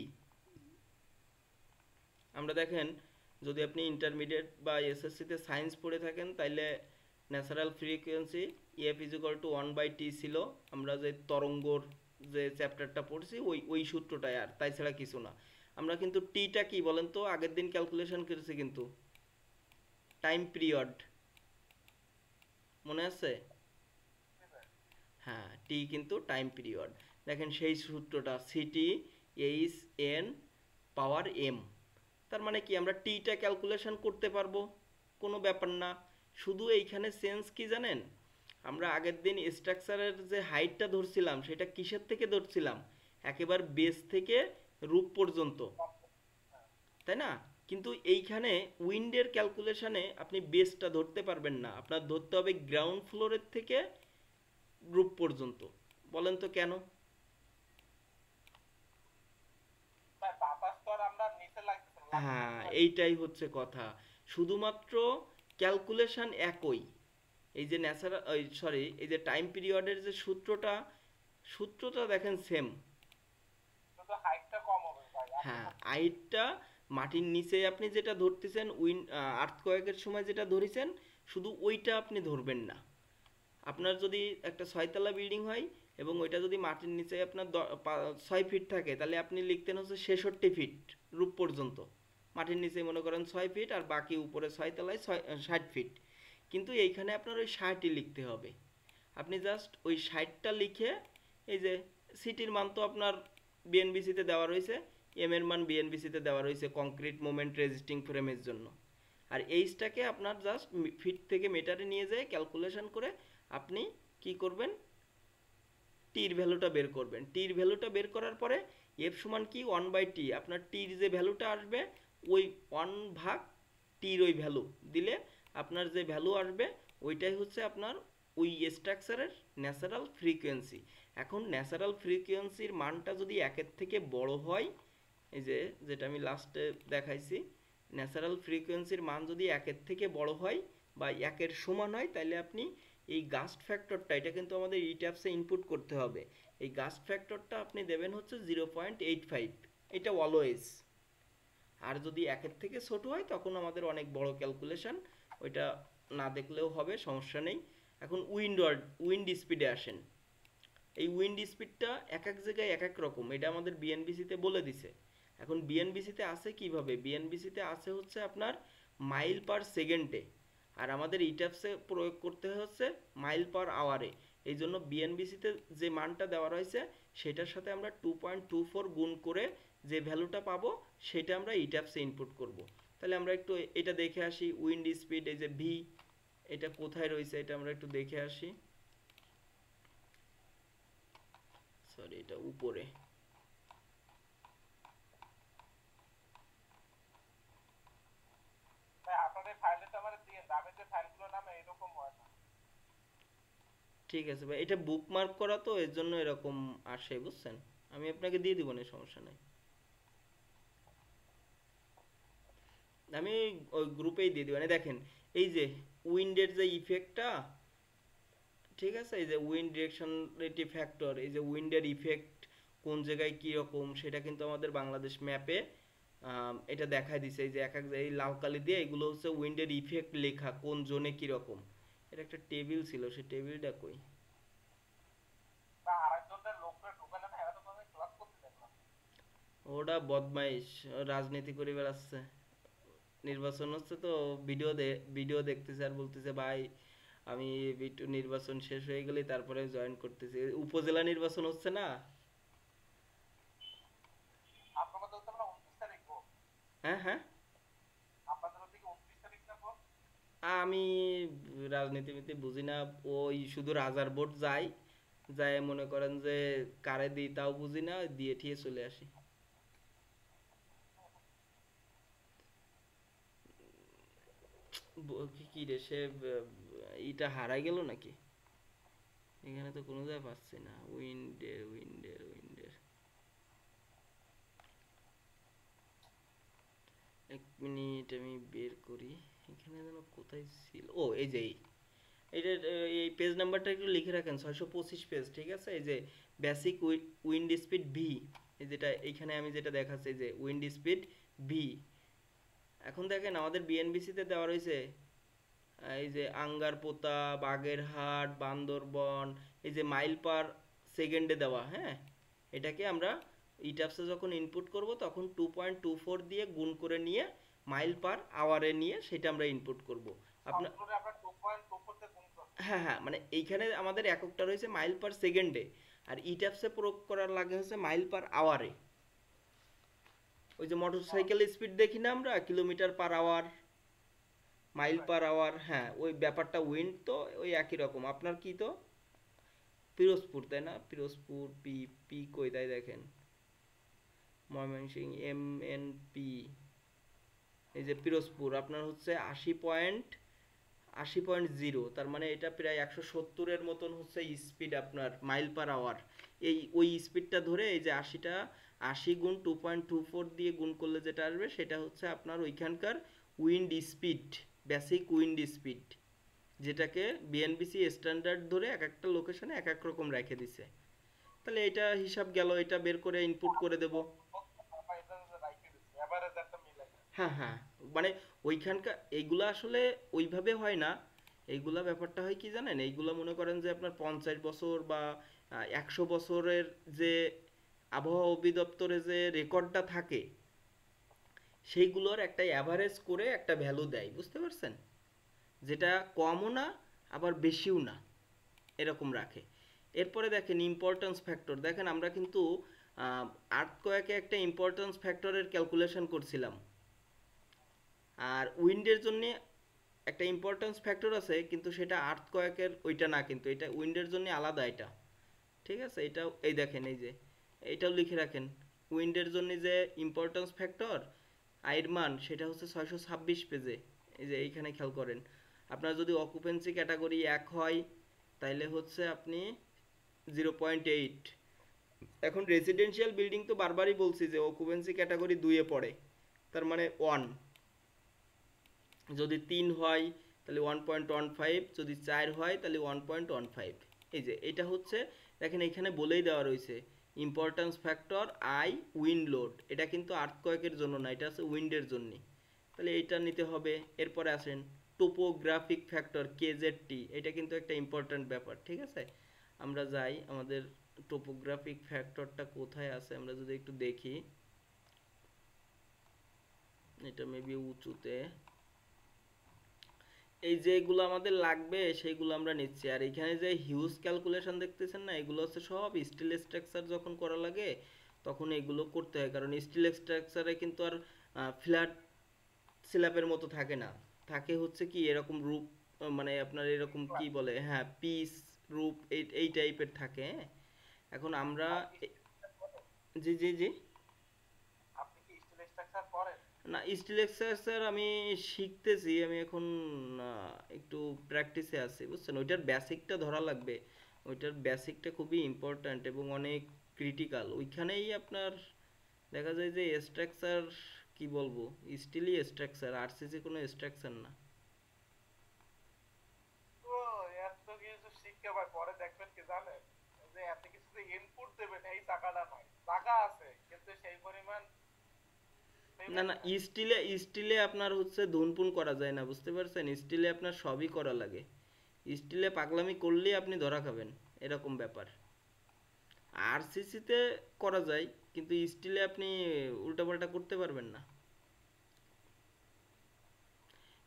আমরা দেখেন যদি আপনি ইন্টারমিডিয়েট বা এসএসসিতে সায়েন্স পড়ে থাকেন, তাইলে natural frequency F is equal to 1/t ছিল। আমরা যে তরঙ্গর যে চ্যাপ্টারটা পড়ছি ওই সূত্রটাই, আর তাই ছাড়া কিছু না। আমরা কিন্তু টিটা কি বলেন তো আগের দিন ক্যালকুলেশন করেছি কিন্তু, টাইম পিরিয়ড, মনে আছে? হ্যাঁ, টি কিন্তু টাইম পিরিয়ড। দেখেন সেই সূত্রটা সিটি এইচ এন পাওয়ার এম। তার মানে কি আমরা টিটা ক্যালকুলেশন করতে পারবো, কোনো ব্যাপার না। শুধু এইখানে সেন্স কি জানেন, আমরা আগের দিন স্ট্রাকচারের যে হাইটটা ধরছিলাম সেটা কিসের থেকে ধরছিলাম, একেবারে বেস থেকে রূপ পর্যন্ত, তাই না? কিন্তু এইখানে উইন্ডের ক্যালকুলেশনে আপনি বেসটা ধরতে পারবেন না, আপনার ধরতে হবে গ্রাউন্ড ফ্লোরের থেকে রূপ পর্যন্ত। বলেন তো কেন? ভাই বাতাস তো আর আমরা নিচে লাগতেছে না, হ্যাঁ, এইটাই হচ্ছে কথা। শুধুমাত্র ক্যালকুলেশন একই, এই যে ন্যাচারাল সরি এই যে টাইম পিরিয়ডের যে সূত্রটা দেখেন সেম। শুধু হাইটটা কম হবে ভাই। হ্যাঁ, হাইটটা মাটির নিচে আপনি যেটা ধরতেছেন আর্থকোয়েকের সময় যেটা ধরেছেন শুধু ওইটা আপনি ধরবেন না। আপনার যদি একটা 6 তলা বিল্ডিং হয় এবং ওইটা যদি মাটির নিচে আপনার 6 ফিট থাকে, তাহলে আপনি লিখতেন হচ্ছে 66 ফিট রূপ পর্যন্ত। মাটির নিচে মনে করেন 6 ফিট আর বাকি উপরে 6 তলায় 60 ফিট। কিন্তু এইখানে আপনার ওই 60ই লিখতে হবে। আপনি জাস্ট ওই 60টা লিখে এই যে সিটির মান তো আপনার বিএনবিসিতে দেওয়া রয়েছে, এম এর মান বিএনবিসিতে দেওয়া রয়েছে কংক্রিট মোমেন্ট রেজিস্টিং ফ্রেমের জন্য। আর এইচটাকে আপনার জাস্ট ফিট থেকে মিটারে নিয়ে যেয়ে ক্যালকুলেশন করে আপনি কি করবেন, টির ভ্যালুটা বের করবেন। টির ভ্যালুটা বের করার পরে এফ সমান কি 1/t, আপনার টির যে ভ্যালুটা আসবে ওই 1 ভাগ টির ওই ভ্যালু দিলে আপনার যে ভ্যালু আসবে ওইটাই হচ্ছে আপনার ওই স্ট্রাকচারের ন্যাচারাল ফ্রিকোয়েন্সি। এখন ন্যাচারাল ফ্রিকোয়েন্সির মানটা যদি 1-এর থেকে বড় হয়, এই যে যেটা আমি লাস্টে দেখাইছি, ন্যাচারাল ফ্রিকোয়েন্সির মান যদি 1-এর থেকে বড় হয় বা 1-এর সমান হয়, তাহলে আপনি এই গাস্ট ফ্যাক্টরটা, এটা কিন্তু আমাদের ইট্যাপসে ইনপুট করতে হবে, এই গাস্ট ফ্যাক্টরটা আপনি দেবেন হচ্ছে 0.85, এটা অলওয়েজ। আর যদি 1-এর থেকে ছোট হয় তখন আমাদের অনেক বড় ক্যালকুলেশন, ওইটা না দেখলেও হবে, সমস্যা নেই। এখন উইন্ড স্পিডে আসেন। এই উইন্ড স্পিডটা এক এক জায়গায় এক এক রকম, এটা আমাদের বিএনবিসিতে বলে দিছে। এখন বিএনবিসিতে আছে কিভাবে, বিএনবিসিতে আছে হচ্ছে আপনার মাইল পার সেকেন্ডে, আর আমাদের ইট্যাপসে প্রয়োগ করতে হচ্ছে মাইল পার আওয়ারে। এই জন্য বিএনবিসিতে যে মানটা দেওয়া রয়েছে সেটার সাথে আমরা 2.24 গুণ করে যে ভ্যালুটা পাবো সেটা আমরা ইট্যাপসে ইনপুট করব। তাহলে আমরা একটু এটা দেখে আসি, উইন্ড স্পিড এই যে ভি, এটা কোথায় রয়েছে এটা আমরা একটু দেখে আসি। সরি, এটা উপরে। ভাই আপনাদের ফাইলটা তো আমাদের দিয়ে, আমি যে ফাইলগুলো নামে এরকম হয় না। ঠিক আছে ভাই, এটা বুকমার্ক করা তো এর জন্য এরকম আসে, বুঝছেন। আমি আপনাকে দিয়ে দিব না, সমস্যা নাই, আমি ওই গ্রুপেই দিয়ে দিব। মানে দেখেন এই যে উইন্ডের যে ইফেক্টটা, ঠিক আছে, এই যে উইন্ড ডিরেকশনালিটি ফ্যাক্টর, এই যে উইন্ডের ইফেক্ট কোন জায়গায় কি রকম সেটা কিন্তু আমাদের বাংলাদেশ ম্যাপে এটা দেখায় দিছে। এই যে এক এক এই লাল কালি দিয়ে এগুলো হচ্ছে উইন্ডের ইফেক্ট লেখা, কোন জোনে কি রকম। এটা একটা টেবিল ছিল, সেই টেবিলটা কই? বা আরেকজনের লোকরা ঢুকালে না, এরা তো কোনো ক্লাস করতে দেখলাম। ওটা বদমাইশ, ও রাজনীতি করে বেড়াচ্ছে। নির্বাচন হচ্ছে তো ভিডিও দেখতেছে আর বলতেছে ভাই আমি নির্বাচন শেষ হয়ে গেলে তারপরে জয়েন করতেছি। উপজেলা নির্বাচন হচ্ছে না? আপনাদের তো আমরা 29 তারিখ ভোট, হ্যাঁ হ্যাঁ, আপনাদের ওদিকে 29 তারিখ না ভোট? আমি রাজনীতিবিদ বুঝি না, ওই শুধু রাজার ভোট যায় যায় মনে করেন যে কারে দিই তাও বুঝি না, দিয়ে ঠিয়ে চলে আসি। কি রে সে ইটা হারাই গেল নাকি? এখানে তো কোনো জায়গায় পাচ্ছি না। উইন্ডের 1 মিনিট আমি বের করি, এখানে যেন কোথায় ছিল, ও এই যে এইটা, এই পেজ নাম্বারটা একটু লিখে রাখেন, 625 পেজ, ঠিক আছে। এই যে বেসিক উইন্ড স্পিড ভি, এই যেটা এইখানে আমি যেটা দেখাচ্ছি, এই যে উইন্ড স্পিড ভি। এখন দেখেন আমাদের বিএনবিসিতে দেওয়া রয়েছে এই যে আঙ্গারপোতা, বাগেরহাট, বান্দরবন, এই যে মাইল পার সেকেন্ডে দেওয়া। হ্যাঁ, এটাকে আমরা ইটাপসে যখন ইনপুট করব তখন 2.24 দিয়ে গুণ করে নিয়ে মাইল পার আওয়ারে নিয়ে সেটা আমরা ইনপুট করব। আপনার সবগুলোরে আমরা 2.24 তে গুণ করব। হ্যাঁ হ্যাঁ, মানে এইখানে আমাদের এককটা রয়েছে মাইল পার সেকেন্ডে, আর ইটাপসে প্রয়োগ করার লাগে হচ্ছে মাইল পার আওয়ারে। ওই যে মোটরসাইকেল স্পিড দেখি না আমরা, kilometre per hour, mile per hour, হ্যাঁ ওই ব্যাপারটা উইন্ড তো ওই একই রকম। আপনার কি তো পিরোজপুর, তাই না? পিরোজপুর পি পি কই তাই দেখেন, ময়মনসিংহ MNP, এই যে পিরোজপুর আপনার হচ্ছে 80.0, তার মানে এটা প্রায় 170-এর মতন হচ্ছে স্পিড আপনার মাইল পার আওয়ার। ওই স্পিডটা ধরে এই যে 80 গুণ 2.24 দিয়ে গুণ করলে যেটা আসবে সেটা হচ্ছে আপনার ওইখানকার wind speed, basic wind speed. যেটাকে বিএনবিসি স্ট্যান্ডার্ড ধরে এক একটা লোকেশনে এক এক রকম রেখে দিছে। তাহলে এটা হিসাব গেল, এটা বের করে ইনপুট করে দেব। হ্যাঁ হ্যাঁ, মানে ওইখানকার এইগুলা আসলে ওইভাবে হয় না। এইগুলা ব্যাপারটা হয় কি জানেন, এইগুলা মনে করেন যে আপনার 50 বছর বা 100 বছরের যে আবহাওয়া অধিদপ্তরে যে রেকর্ডটা থাকে সেইগুলোর একটা অ্যাভারেজ করে একটা ভ্যালু দেয়, বুঝতে পারছেন? যেটা কমও না আবার বেশিও না, এরকম রাখে। এরপরে দেখেন ইম্পর্টেন্স ফ্যাক্টর, দেখেন আমরা কিন্তু আর্থকোয়েকে একটা ইম্পর্টেন্স ফ্যাক্টরের ক্যালকুলেশন করছিলাম, আর উইন্ডের জন্য একটা ইম্পর্টেন্স ফ্যাক্টর আছে, কিন্তু সেটা আর্থকোয়েকের ওইটা না, কিন্তু এটা উইন্ডের জন্য আলাদা এটা। ঠিক আছে, এটাও এই দেখেন, এই যে এইটাও লিখে রাখেন, উইন্ডের জন্য যে ইম্পর্টেন্স ফ্যাক্টর আয়ের মান সেটা হচ্ছে 626 পেজে। এই যে এইখানে খেয়াল করেন, আপনার যদি অকুপেন্সি ক্যাটাগরি 1 হয় তাইলে হচ্ছে আপনি 0.8। এখন রেসিডেন্সিয়াল বিল্ডিং তো বারবারই বলছি যে অকুপেন্সি ক্যাটাগরি 2 এ পড়ে, তার মানে 1। যদি 3 হয় তাহলে 1.15, যদি 4 হয় তাহলে 1.15। এই যে এটা হচ্ছে, দেখেন এখানে বলেই দেওয়া রয়েছে importance factor I wind load, এটা কিন্তু আর্থকোয়েকের জন্য না, এটা আছে উইন্ডের জন্য, তাহলে এইটা নিতে হবে। এরপরে আসেন টোপোগ্রাফিক ফ্যাক্টর কেজেডটি, এটা কিন্তু একটা ইম্পর্ট্যান্ট ব্যাপার। ঠিক আছে, আমরা যাই, আমাদের টোপোগ্রাফিক ফ্যাক্টরটা কোথায় আছে আমরা যদি একটু দেখি, এটা মেবি উঁচুতে। এই যেগুলো আমাদের লাগবে সেইগুলো আমরা নিচ্ছি, আর এখানে যে হিউজ ক্যালকুলেশন দেখতেছেন না, এগুলো হচ্ছে সব স্টিল স্ট্রাকচার যখন করা লাগে তখন এগুলো করতে হয়, কারণ স্টিল স্ট্রাকচারে কিন্তু আর ফ্ল্যাট স্ল্যাবের মতো থাকে না, থাকে হচ্ছে কি এরকম রূপ, মানে আপনার এরকম কি বলে, হ্যাঁ পিস রূপ, এই টাইপের থাকে। হ্যাঁ, এখন আমরা জি জি জি। আপনি কি স্টিল স্ট্রাকচার করেন? না, স্টিল স্ট্রাকচার আমি শিখতেছি, আমি এখন একটু প্র্যাকটিসে আছি, বুঝছেন? ওইটার বেসিকটা ধরা লাগবে, ওইটার বেসিকটা খুবই ইম্পর্ট্যান্ট এবং অনেক ক্রিটিক্যাল। ওইখানেই আপনার দেখা যায় যে স্ট্রাকচার, কি বলবো, স্টিলই স্ট্রাকচার, আরসিসি কোনো স্ট্রাকচার না। ও, এত কিছু শিখতে হয়, পরে দেখবেন কি জানেন, যে এত কিছু যে ইনপুট দেবেন এই টাকাটা নয়, টাকা আছে কিন্তু সেই পরিমাণ না পেমেন্ট না, নাই। স্টিলে আপনার হচ্ছে ধুনপুন করা যায় না, বুঝতে পারছেন? স্টিলে আপনার সবই করা লাগে, স্টিলে পাগলামি করলেই আপনি ধরা খাবেন, এরকম ব্যাপার। আরসিসিতে করা যায়, কিন্তু স্টিলে আপনি উল্টাপাল্টা করতে পারবেন না।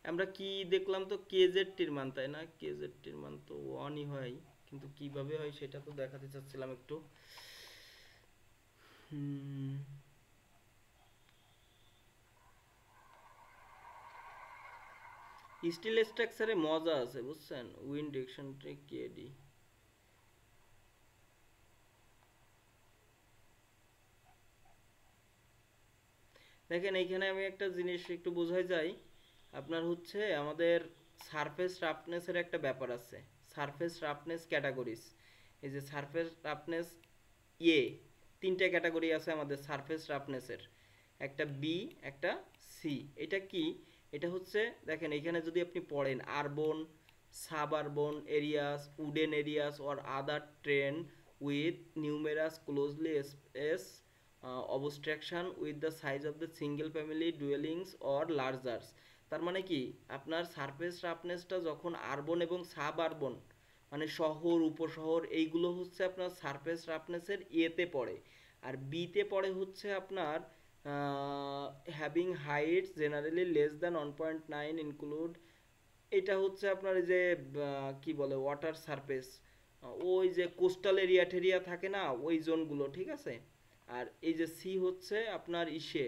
আমরা কি দেখলাম তো কেজেডটির মান, তাই না? কেজেডটির মান তো 1ই হয়, কিন্তু কিভাবে হয় সেটা তো দেখাতে চাচ্ছিলাম একটু। হুম, স্টিল স্ট্রাকচারে মজা আছে, বুঝছেন? উইন্ড ডিকশনারি কেডি, দেখেন এইখানে আমি একটা জিনিস একটু বোঝাই যাই, আপনার হচ্ছে আমাদের সারফেস রাফনেসের একটা ব্যাপার আছে, সারফেস রাফনেস ক্যাটাগরিজ। এই যে সারফেস রাফনেস এ, তিনটা ক্যাটাগরি আছে আমাদের সারফেস রাফনেসের, একটা বি, একটা সি। এটা কি? এটা হচ্ছে, দেখেন এখানে যদি আপনি পড়েন urban, suburban areas, wooden areas or other terrain with numerous closely as obstruction with the size of the single family dwellings or largers. তার মানে কি, আপনার সারফেস রাফনেসটা যখন আরবন এবং সাব আরবন, মানে শহর উপশহর, এইগুলো হচ্ছে আপনার সারফেস রাফনেসের এতে পড়ে। আর বিতে পড়ে হচ্ছে আপনার having Heights generally less than 1.9 include, এটা হচ্ছে আপনার এই যে কি বলে ওয়াটার সারফেস, ওই যে কোস্টাল এরিয়া টেরিয়া থাকে না ওই জোনগুলো, ঠিক আছে? আর এই যে সি হচ্ছে আপনার ইসে,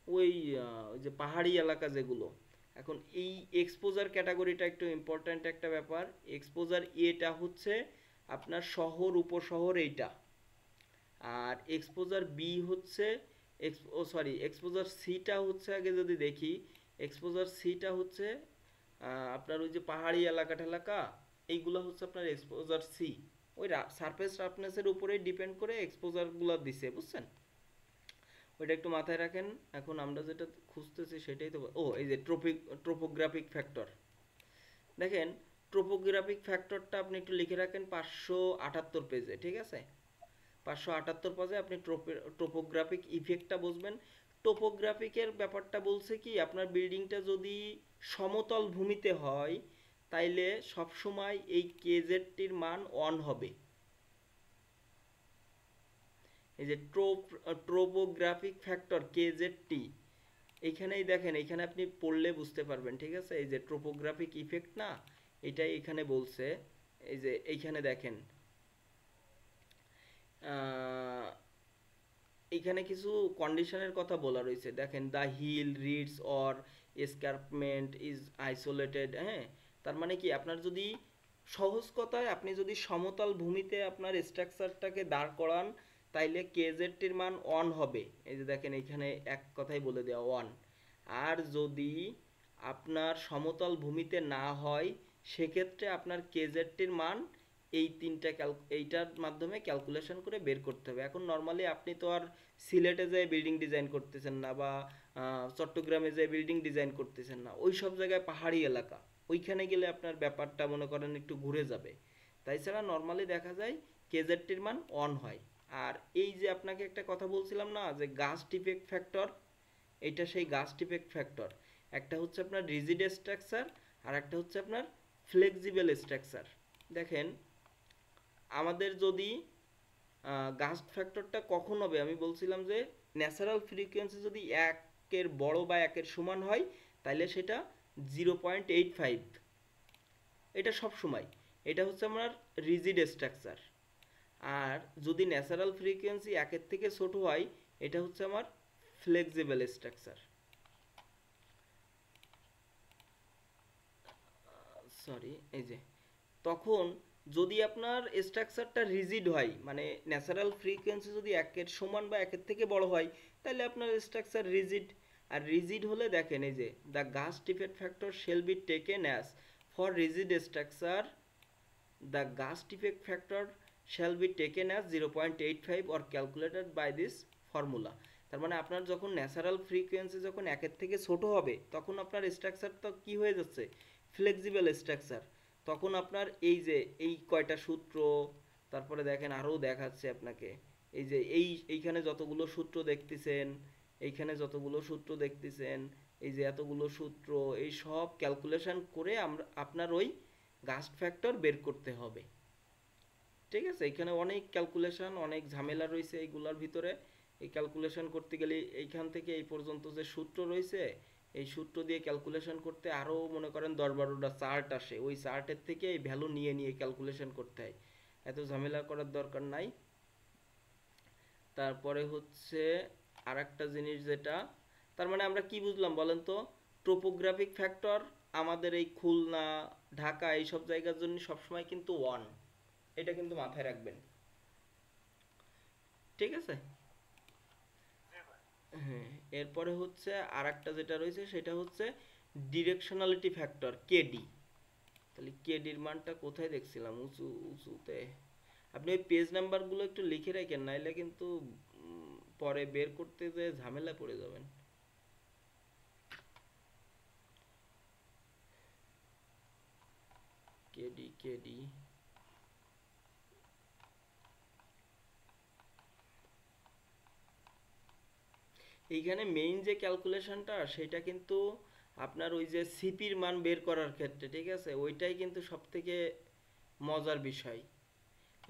ওই ওই যে পাহাড়ি এলাকা যেগুলো। এখন এই এক্সপোজার ক্যাটাগরিটা একটু ইম্পর্ট্যান্ট একটা ব্যাপার। এক্সপোজার এটা হচ্ছে আপনার শহর উপশহর এইটা, আর এক্সপোজার বি হচ্ছে এক্সপোজার সিটা হচ্ছে, আগে যদি দেখি, এক্সপোজার সিটা হচ্ছে আপনার ওই যে পাহাড়ি এলাকা টেলাকা, এইগুলো হচ্ছে আপনার এক্সপোজার সি। ওই সারফেস রাফনেসের উপরেই ডিপেন্ড করে এক্সপোজারগুলো দিছে, বুঝছেন? ওইটা একটু মাথায় রাখেন। এখন আমরা যেটা খুঁজতেছি সেটাই তো, ও এই যে ট্রোপোগ্রাফিক ফ্যাক্টর। দেখেন ট্রোপোগ্রাফিক ফ্যাক্টরটা আপনি একটু লিখে রাখেন 578 পেজে, ঠিক আছে? 578 পেজে আপনি ট্রোপোগ্রাফিক ইফেক্টটা বুঝবেন। টোপোগ্রাফিকের ব্যাপারটা বলছে কি, আপনার বিল্ডিংটা যদি সমতল ভূমিতে হয় তাইলে সবসময় এই কেজেডটির মান 1 হবে। এই যে ট্রোপোগ্রাফিক ফ্যাক্টর কেজেডটি, এইখানেই দেখেন, এইখানে আপনি পড়লে বুঝতে পারবেন, ঠিক আছে? এই যে ট্রোপোগ্রাফিক ইফেক্ট না, এটাই এখানে বলছে। এই যে এইখানে দেখেন, এইখানে কিছু কন্ডিশনের কথা বলা রয়েছে। দেখেন, the hill ridges or escarpment is isolated, হ্যাঁ? তার মানে কি, আপনার যদি সহজ কথায় আপনি যদি সমতল ভূমিতে আপনার স্ট্রাকচারটাকে দাঁড় করান তাইলে কেজেডটির মান 1 হবে। এই যে দেখেন, এইখানে এক কথাই বলে দেওয়া 1। আর যদি আপনার সমতল ভূমিতে না হয় সেক্ষেত্রে আপনার কেজেডটির মান এই তিনটা এইটার মাধ্যমে ক্যালকুলেশন করে বের করতে হবে। এখন নর্মালি আপনি তো আর সিলেটে যেয়ে বিল্ডিং ডিজাইন করতেছেন না, বা চট্টগ্রামে যেয়ে বিল্ডিং ডিজাইন করতেছেন না, ওই সব জায়গায় পাহাড়ি এলাকা, ওইখানে গেলে আপনার ব্যাপারটা মনে করেন একটু ঘুরে যাবে। তাই ছাড়া নর্মালি দেখা যায় কেজেডটির মান 1 হয়। আর এই যে আপনাকে একটা কথা বলছিলাম না যে গাস্ট ইফেক্ট ফ্যাক্টর, এটা সেই গাস্ট ইফেক্ট ফ্যাক্টর। একটা হচ্ছে আপনার রিজিড স্ট্রাকচার, আর একটা হচ্ছে আপনার ফ্লেক্সিবল স্ট্রাকচার। দেখেন, আমাদের যদি গাস্ট ফ্যাক্টরটা কখন হবে, আমি বলছিলাম যে ন্যাচারাল ফ্রিকোয়েন্সি যদি 1-এর বড় বা 1-এর সমান হয় তাহলে সেটা 0.85, এটা সব সময়। এটা হচ্ছে আমার রিজিড স্ট্রাকচার। আর যদি ন্যাচারাল ফ্রিকোয়েন্সি 1-এর থেকে ছোট হয় এটা হচ্ছে আমার ফ্লেক্সিবল স্ট্রাকচার। সরি, এই যে তখন যদি আপনার স্ট্রাকচারটা রিজিড হয়, মানে ন্যাচারাল ফ্রিকোয়েন্সি যদি 1-এর সমান বা 1-এর থেকে বড় হয় তাহলে আপনার স্ট্রাকচার রিজিড। আর রিজিড হলে দেখেন, এই যে the gust effect factor shall be taken as for rigid structure, the gust effect factor shall be taken as 0.85 or calculated by this formula. তার মানে আপনার যখন ন্যাচারাল ফ্রিকোয়েন্সি যখন 1-এর থেকে ছোট হবে তখন আপনার স্ট্রাকচার তো কি হয়ে যাচ্ছে, ফ্লেক্সিবল স্ট্রাকচার। তখন আপনার এই যে এই কয়টা সূত্র, তারপরে দেখেন আরও দেখাচ্ছে আপনাকে, এই যে এইখানে যতগুলো সূত্র দেখতেছেন, এইখানে যতগুলো সূত্র দেখতেছেন, এই যে এতগুলো সূত্র, এই সব ক্যালকুলেশন করে আমরা আপনার ওই গাস্ট ফ্যাক্টর বের করতে হবে। ঠিক আছে? এখানে অনেক ক্যালকুলেশন, অনেক ঝামেলা রয়েছে এইগুলোর ভিতরে। এই ক্যালকুলেশন করতে গেলে এইখান থেকে এই পর্যন্ত যে সূত্র রয়েছে, এই সূত্র দিয়ে ক্যালকুলেশন করতে আরও মনে করেন 10-12টা চার্ট আসে, ওই চার্টের থেকে এই ভ্যালু নিয়ে নিয়ে ক্যালকুলেশন করতে হয়। এত ঝামেলা করার দরকার নাই। তারপরে হচ্ছে আর একটা জিনিস যেটা, তার মানে আমরা কি বুঝলাম বলেন তো? টোপোগ্রাফিক ফ্যাক্টর আমাদের এই খুলনা, ঢাকা এইসব জায়গার জন্য সবসময় কিন্তু 1, এটা কিন্তু মাথায় রাখবেন, ঠিক আছে? হ্যাঁ, এরপরে হচ্ছে আর একটা যেটা রয়েছে সেটা হচ্ছে ডিরেকশনালিটি ফ্যাক্টর, কেডি। তাহলে কেডির মানটা কোথায় দেখছিলাম, উঁচু উঁচুতে। আপনি ওই পেজ নাম্বারগুলো একটু লিখে রাখেন, নাইলে কিন্তু পরে বের করতে যে ঝামেলা পড়ে যাবেন। কেডি কেডি এইখানে মেইন যে ক্যালকুলেশনটা সেটা কিন্তু আপনার ওই যে সিপির মান বের করার ক্ষেত্রে, ঠিক আছে, ওইটাই কিন্তু সব থেকে মজার বিষয়।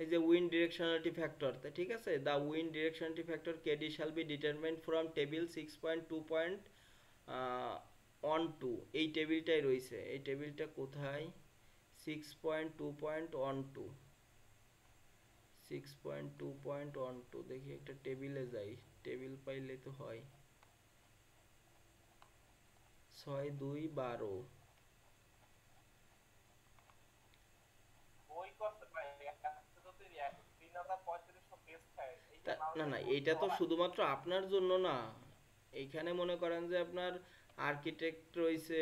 এই যে উইন্ড ডিরেকশনালিটি ফ্যাক্টর, তা ঠিক আছে, the wind directionality factor KD shall be determined from table 6.2.12, এই টেবিলটাই রয়েছে। এই টেবিলটা কোথায়? 6.2.12, 6.2.12, দেখি একটা টেবিলে যাই, টেবিল পাইলে তো হয়। 6-2-12, বই করতে পারি একটা যদি 3035 পেজ থাকে, এইটা না মানুষের না, পড়তে এটা তো হয়। শুধুমাত্র আপনার জন্য না। এইখানে মনে করেন যে আপনার আর্কিটেক্ট রয়েছে,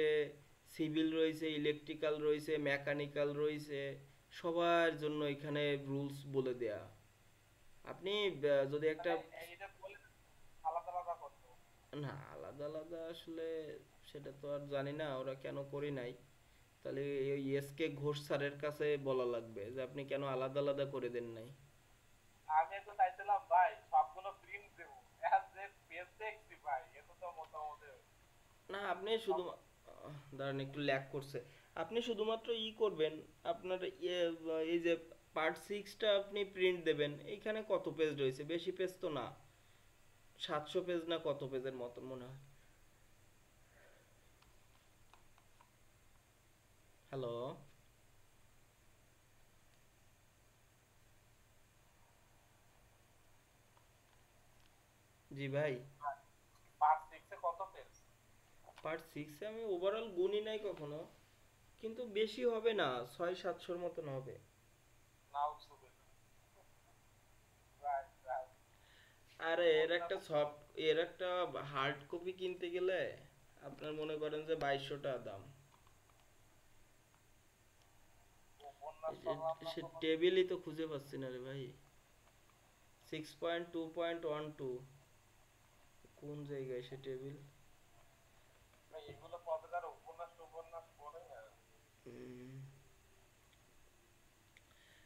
সিভিল রয়েছে, ইলেকট্রিক্যাল রয়েছে, মেকানিক্যাল রয়েছে, সবার জন্য এখানে রুলস বলে দেয়া। আপনি যদি একটা, মানে এইটা বলে আলাদা আলাদা করতে হবে। না আলাদা আলাদা আসলে সেটা তো আর জানি না ওরা কেন করি নাই। তাহলে ওই এসকে ঘোষ স্যারের কাছে বলা লাগবে যে আপনি কেন আলাদা আলাদা করে দেন নাই। আমি তো চাইছিলাম ভাই সবগুলো প্রিন্ট দেবো, এখন যে পেজ দেখছি ভাই এটা তো মোটামুটি না আপনি শুধু দাঁড়ান একটু ল্যাগ করছে। আপনি শুধুমাত্র করবেন, আপনার এই যে পার্ট 6টা আপনি প্রিন্ট দেবেন। এইখানে কত পেজ রয়েছে, বেশি পেজ তো না, 700 পেজ না কত পেজের মতো মনে হয়। হ্যালো, জি ভাই। পার্ট 6 এ কত পেজ? পার্ট 6-এ আমি ওভারঅল গুনি নাই কখনো, কিন্তু বেশি হবে না, 600-700-র মতন হবে। নাউজুবিল্লাহ। Right right. আরে এর একটা হার্ড কপি কিনতে গেলে আপনার মনে করেন যে 2200 টাকা দাম। উপন্যাস এই পড়লাম না সে কোনো। টেবিলই তো খুঁজে পাচ্ছি না রে ভাই। 6.2.12 কোন জায়গায় সে টেবিল? ভাই এগুলো পড়ে যারা উপন্যাস উপন্যাস পড়ে না।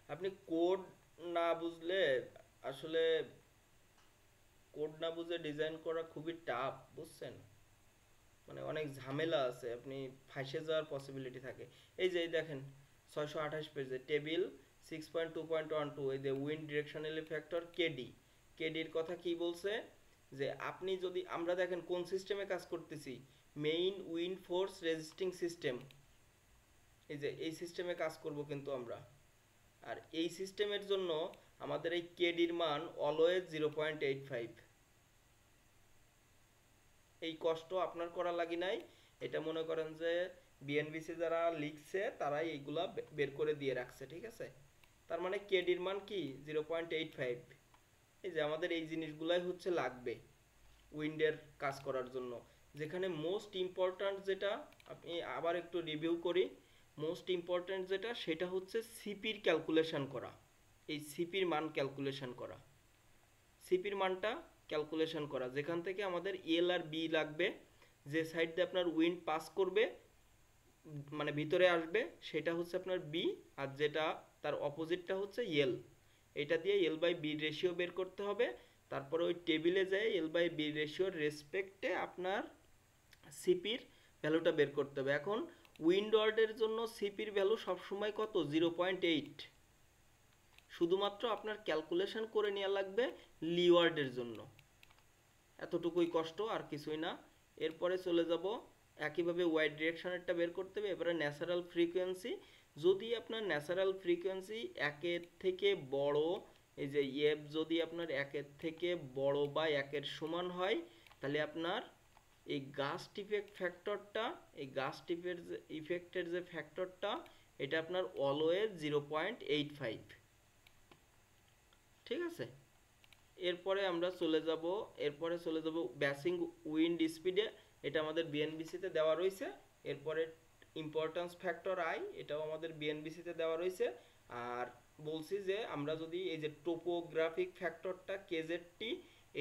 আপনি কোড না বুঝলে আসলে, কোড না বুঝে ডিজাইন করা খুবই টাফ, বুঝছেন? মানে অনেক ঝামেলা আছে, আপনি ফাঁসে যাওয়ার পসিবিলিটি থাকে। এই যে এই দেখেন 628 পেজে টেবিল 6.2.12, এই যে উইন্ড ডিরেকশনাল ফ্যাক্টর কেডি। কেডির কথা কি বলছে যে আপনি যদি, আমরা দেখেন কোন সিস্টেমে কাজ করতেছি, main wind force resisting system. এই যে এই সিস্টেমে কাজ করব কিন্তু আমরা। আর এই সিস্টেমের জন্য আমাদের এই কেডির মান অলওয়েজ 0.85। এই কষ্ট আপনার করা লাগি নাই, এটা মনে করেন যে বিএনবিসি যারা লিখছে তারাই এইগুলা বের করে দিয়ে রাখছে, ঠিক আছে? তার মানে কেডির মান কি 0.85। এই যে আমাদের এই জিনিসগুলাই হচ্ছে লাগবে উইন্ডের কাজ করার জন্য। যেখানে মোস্ট ইম্পর্ট্যান্ট যেটা, আপনি আবার একটু রিভিউ করি, মোস্ট ইম্পর্ট্যান্ট যেটা সেটা হচ্ছে সিপির ক্যালকুলেশন করা। এই সিপির মান ক্যালকুলেশন করা, সিপির মানটা ক্যালকুলেশন করা, যেখান থেকে আমাদের এল আর বি লাগবে। যে সাইড দিয়ে আপনার উইন্ড পাস করবে মানে ভিতরে আসবে সেটা হচ্ছে আপনার বি, আর যেটা তার অপোজিটটা হচ্ছে এল। এটা দিয়ে এল বাই বি রেশিও বের করতে হবে। তারপরে ওই টেবিলে যায় এল বাই বি রেশিওর রেসপেক্টে আপনার সিপির ভ্যালুটা বের করতে হবে। এখন উইন্ড ওয়ার্ডের জন্য সিপির ভ্যালু সবসময় কত, 0.8। শুধুমাত্র আপনার ক্যালকুলেশন করে নেওয়া লাগবে লিওয়ার্ডের জন্য। এতটুকুই কষ্ট, আর কিছুই না। এরপরে চলে যাব একইভাবে ওয়াই ডিরেকশনেরটা বের করতে হবে। এবারে ন্যাচারাল ফ্রিকোয়েন্সি, যদি আপনার ন্যাচারাল ফ্রিকোয়েন্সি একের থেকে বড়, এই যে এফ যদি আপনার একের থেকে বড় বা একের সমান হয়, তাহলে আপনার এই গাস্ট ইফেক্ট ফ্যাক্টরটা, এই গাস্ট ইফেক্টের যে ফ্যাক্টরটা, এটা আপনার অলওয়েজ 0.85, ঠিক আছে? এরপরে চলে যাব ব্যাসিং উইন্ড স্পিডে। এটা আমাদের বিএনবিসিতে দেওয়া রয়েছে। এরপরে ইম্পর্টেন্স ফ্যাক্টর আই, এটাও আমাদের বিএনবিসিতে দেওয়া রয়েছে। আর বলছি যে আমরা যদি এই যে টোপোগ্রাফিক ফ্যাক্টরটা কেজেডটি,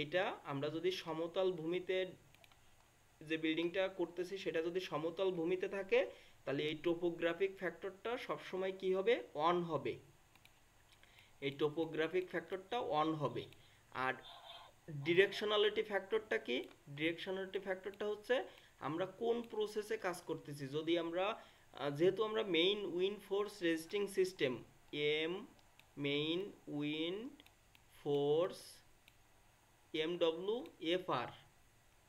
এটা আমরা যদি সমতল ভূমিতে যে বিল্ডিংটা করতেছি সেটা যদি সমতল ভূমিতে থাকে, তাহলে এই টোপোগ্রাফিক ফ্যাক্টরটা সবসময় কি হবে, অন হবে। এই টোপোগ্রাফিক ফ্যাক্টরটা অন হবে। আর ডিরেকশনালিটি ফ্যাক্টরটা কি? ডিরেকশনালিটি ফ্যাক্টরটা হচ্ছে আমরা কোন প্রসেসে কাজ করতেছি। যদি আমরা যেহেতু আমরা main wind force resisting system, M main wind force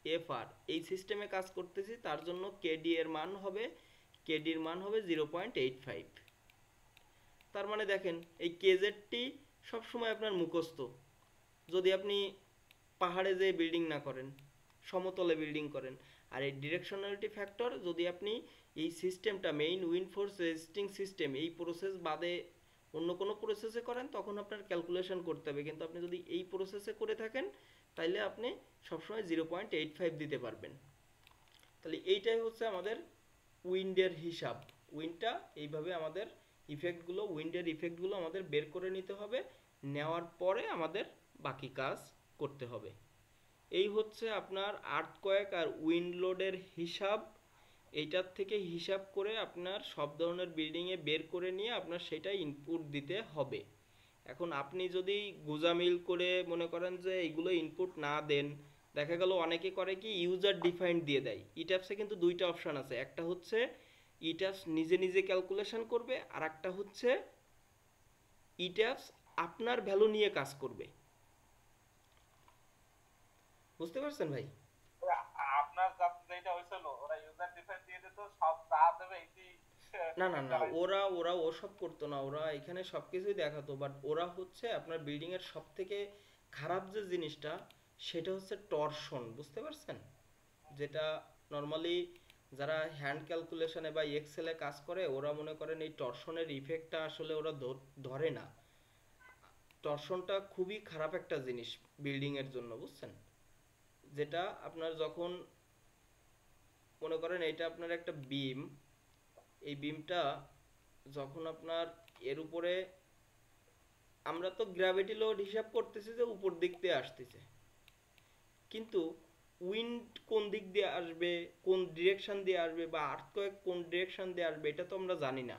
FR এই সিস্টেমে কাজ করতেছি, তার জন্য কেডির মান হবে 0.85। তার মানে দেখেন এই কেজেডটি সবসময় আপনার মুখস্থ। যদি আপনি পাহাড়ে যে বিল্ডিং না করেন, সমতলে বিল্ডিং করেন। আর এই ডিরেকশনালিটি ফ্যাক্টর যদি আপনি এই সিস্টেমটা main wind force resisting system এই প্রসেস বাদে অন্য কোনো প্রসেসে করেন, তখন আপনার ক্যালকুলেশন করতে হবে। কিন্তু আপনি যদি এই প্রসেসে করে থাকেন, তাইলে আপনি সবসময় 0.85 দিতে পারবেন। তাহলে এইটাই হচ্ছে আমাদের উইন্ডের হিসাব। উইন্ডটা এইভাবে আমাদের উইন্ডের ইফেক্টগুলো আমাদের বের করে নিতে হবে। নেওয়ার পরে আমাদের বাকি কাজ করতে হবে। এই হচ্ছে আপনার আর্থকোয়েক আর উইন্ড লোডের হিসাব। এইটার থেকে হিসাব করে আপনার সব ধরনের বিল্ডিংয়ে বের করে নিয়ে আপনার সেটা ইনপুট দিতে হবে। এখন আপনি যদি গোজামিল করে মনে করেন যে এইগুলো ইনপুট না দেন, দেখা গেল অনেকে করে কি ইউজার ডিফাইন্ড দিয়ে দেয়। ইট্যাপসে কিন্তু দুইটা অপশান আছে, একটা হচ্ছে ইট্যাপস নিজে নিজে ক্যালকুলেশন করবে, আর একটা হচ্ছে ইট্যাপস আপনার ভ্যালু নিয়ে কাজ করবে। বুঝতে পারছেন ভাই? আপনার যেটা হয়েছিল ওরা ইউজার ডিফাইন দিয়ে দিত, সব যা দেবে এইটি না না না, ওরা ওরা ওসব করতো না, ওরা এখানে সবকিছুই দেখাতো, বাট ওরা হচ্ছে আপনার বিল্ডিং এর সব থেকে খারাপ যে জিনিসটা সেটা হচ্ছে টরশন। বুঝতে পারছেন? যেটা নর্মালি যারা হ্যান্ড ক্যালকুলেশনে বা এক্সেলে কাজ করে ওরা মনে করেন এই টরশনের ইফেক্টটা আসলে ওরা ধরে না। টরশনটা খুবই খারাপ একটা জিনিস বিল্ডিং এর জন্য, বুঝছেন? যেটা আপনার যখন মনে করেন এটা আপনার একটা বিম, এই বিমটা যখন আপনার এর উপরে আমরা তো গ্র্যাভিটি লোড হিসাব করতেছি যে উপর দিক দিয়ে আসতেছে, কিন্তু উইন্ড কোন দিক দিয়ে আসবে, কোন ডিরেকশন দিয়ে আসবে, বা আর্থকোয়েক কোন ডিরেকশন দিয়ে আসবে এটা তো আমরা জানি না।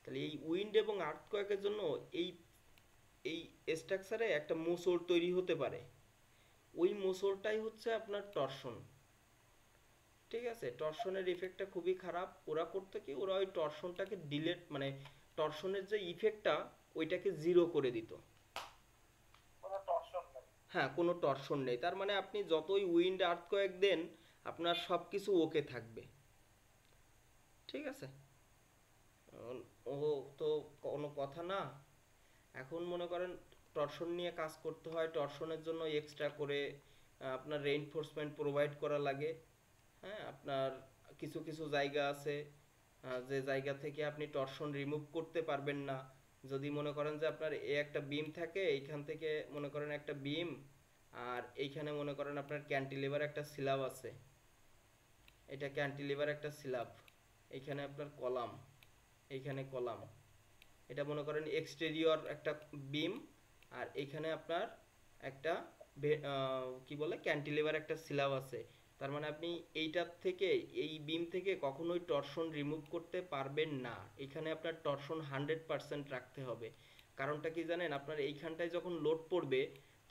তাহলে এই উইন্ড এবং আর্থকোয়েকের জন্য এই এই স্ট্রাকচারে একটা মোচড় তৈরি হতে পারে, ওই মোচড়টাই হচ্ছে আপনার টরশন। ঠিক আছে? টরশনের ইফেক্টটা খুবই খারাপ। ওরা করতে কি, ওরা ওই টরশনটাকে ডিলেট মানে টরশনের যে ইফেক্টটা ওইটাকে জিরো করে দিত। কোনো টর্শন নেই। হ্যাঁ, কোনো টরশন নেই, তার মানে আপনি যতই উইন্ড আর্থকোয়েক দেন আপনার সব কিছু ওকে থাকবে। ঠিক আছে? ও তো কোনো কথা না। এখন মনে করেন টরশন নিয়ে কাজ করতে হয়, টরশনের জন্য এক্সট্রা করে আপনার রেইনফোর্সমেন্ট প্রোভাইড করা লাগে। হ্যাঁ, আপনার কিছু কিছু জায়গা আছে যে জায়গা থেকে আপনি টরশন রিমুভ করতে পারবেন না। যদি মনে করেন যে আপনার একটা বিম থাকে, এইখান থেকে মনে করেন একটা বিম, আর এইখানে মনে করেন আপনার ক্যান্টিলিভার একটা স্ল্যাব আছে, এটা ক্যান্টিলিভার একটা স্ল্যাব, এইখানে আপনার কলাম, এইখানে কলাম, এটা মনে করেন এক্সটেরিয়র একটা বিম, আর এইখানে আপনার একটা কি বলে ক্যান্টিলিভার একটা স্ল্যাব আছে। তার মানে আপনি এইটার থেকে এই বিম থেকে কখনোই টরশন রিমুভ করতে পারবেন না। এখানে আপনার টরশন 100% রাখতে হবে। কারণটা কি জানেন? আপনার এইখানটায় যখন লোড পড়বে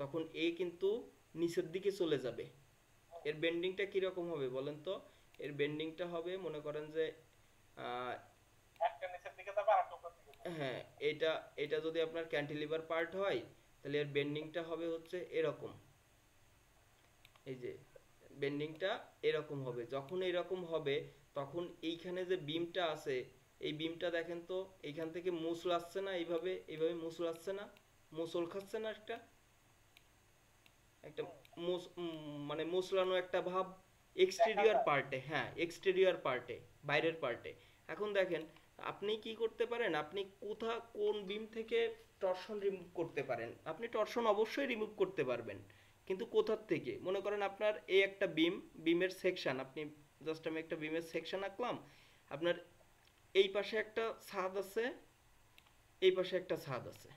তখন এ কিন্তু নিচের দিকে চলে যাবে। এর বেন্ডিংটা কিরকম হবে বলেন তো? এর বেন্ডিংটা হবে মনে করেন যে একটা নিচের দিকে যাবে আর একটা উপরের দিকে যাবে। হ্যাঁ, এটা এটা যদি আপনার ক্যান্টিলিভার পার্ট হয় তাহলে এর বেন্ডিংটা হবে হচ্ছে এরকম। এই যে বেন্ডিংটা এরকম হবে, যখন এরকম হবে তখন এইখানে যে বিমটা আছে এই বিমটা দেখেন তো এইখান থেকে মুসল আসছে না, এইভাবে এইভাবে মুসল আসছে না, মুসল খাচ্ছে না, একটা একটা মানে মুসলানো একটা ভাব এক্সটেরিয়র পার্টে। হ্যাঁ, এক্সটেরিয়র পার্টে, বাইরের পার্টে। এখন দেখেন আপনি কি করতে পারেন, আপনি কোন বিম থেকে টরশন রিমুভ করতে পারেন? আপনি টরশন অবশ্যই রিমুভ করতে পারবেন, কিন্তু কোথার থেকে? মনে করেন আপনার এই একটা বিমের সেকশন, আপনি জাস্ট আমি একটা বিমের সেকশন আঁকলাম, আপনার এই পাশে একটা ছাদ আছে, এই পাশে একটা ছাদ আছে,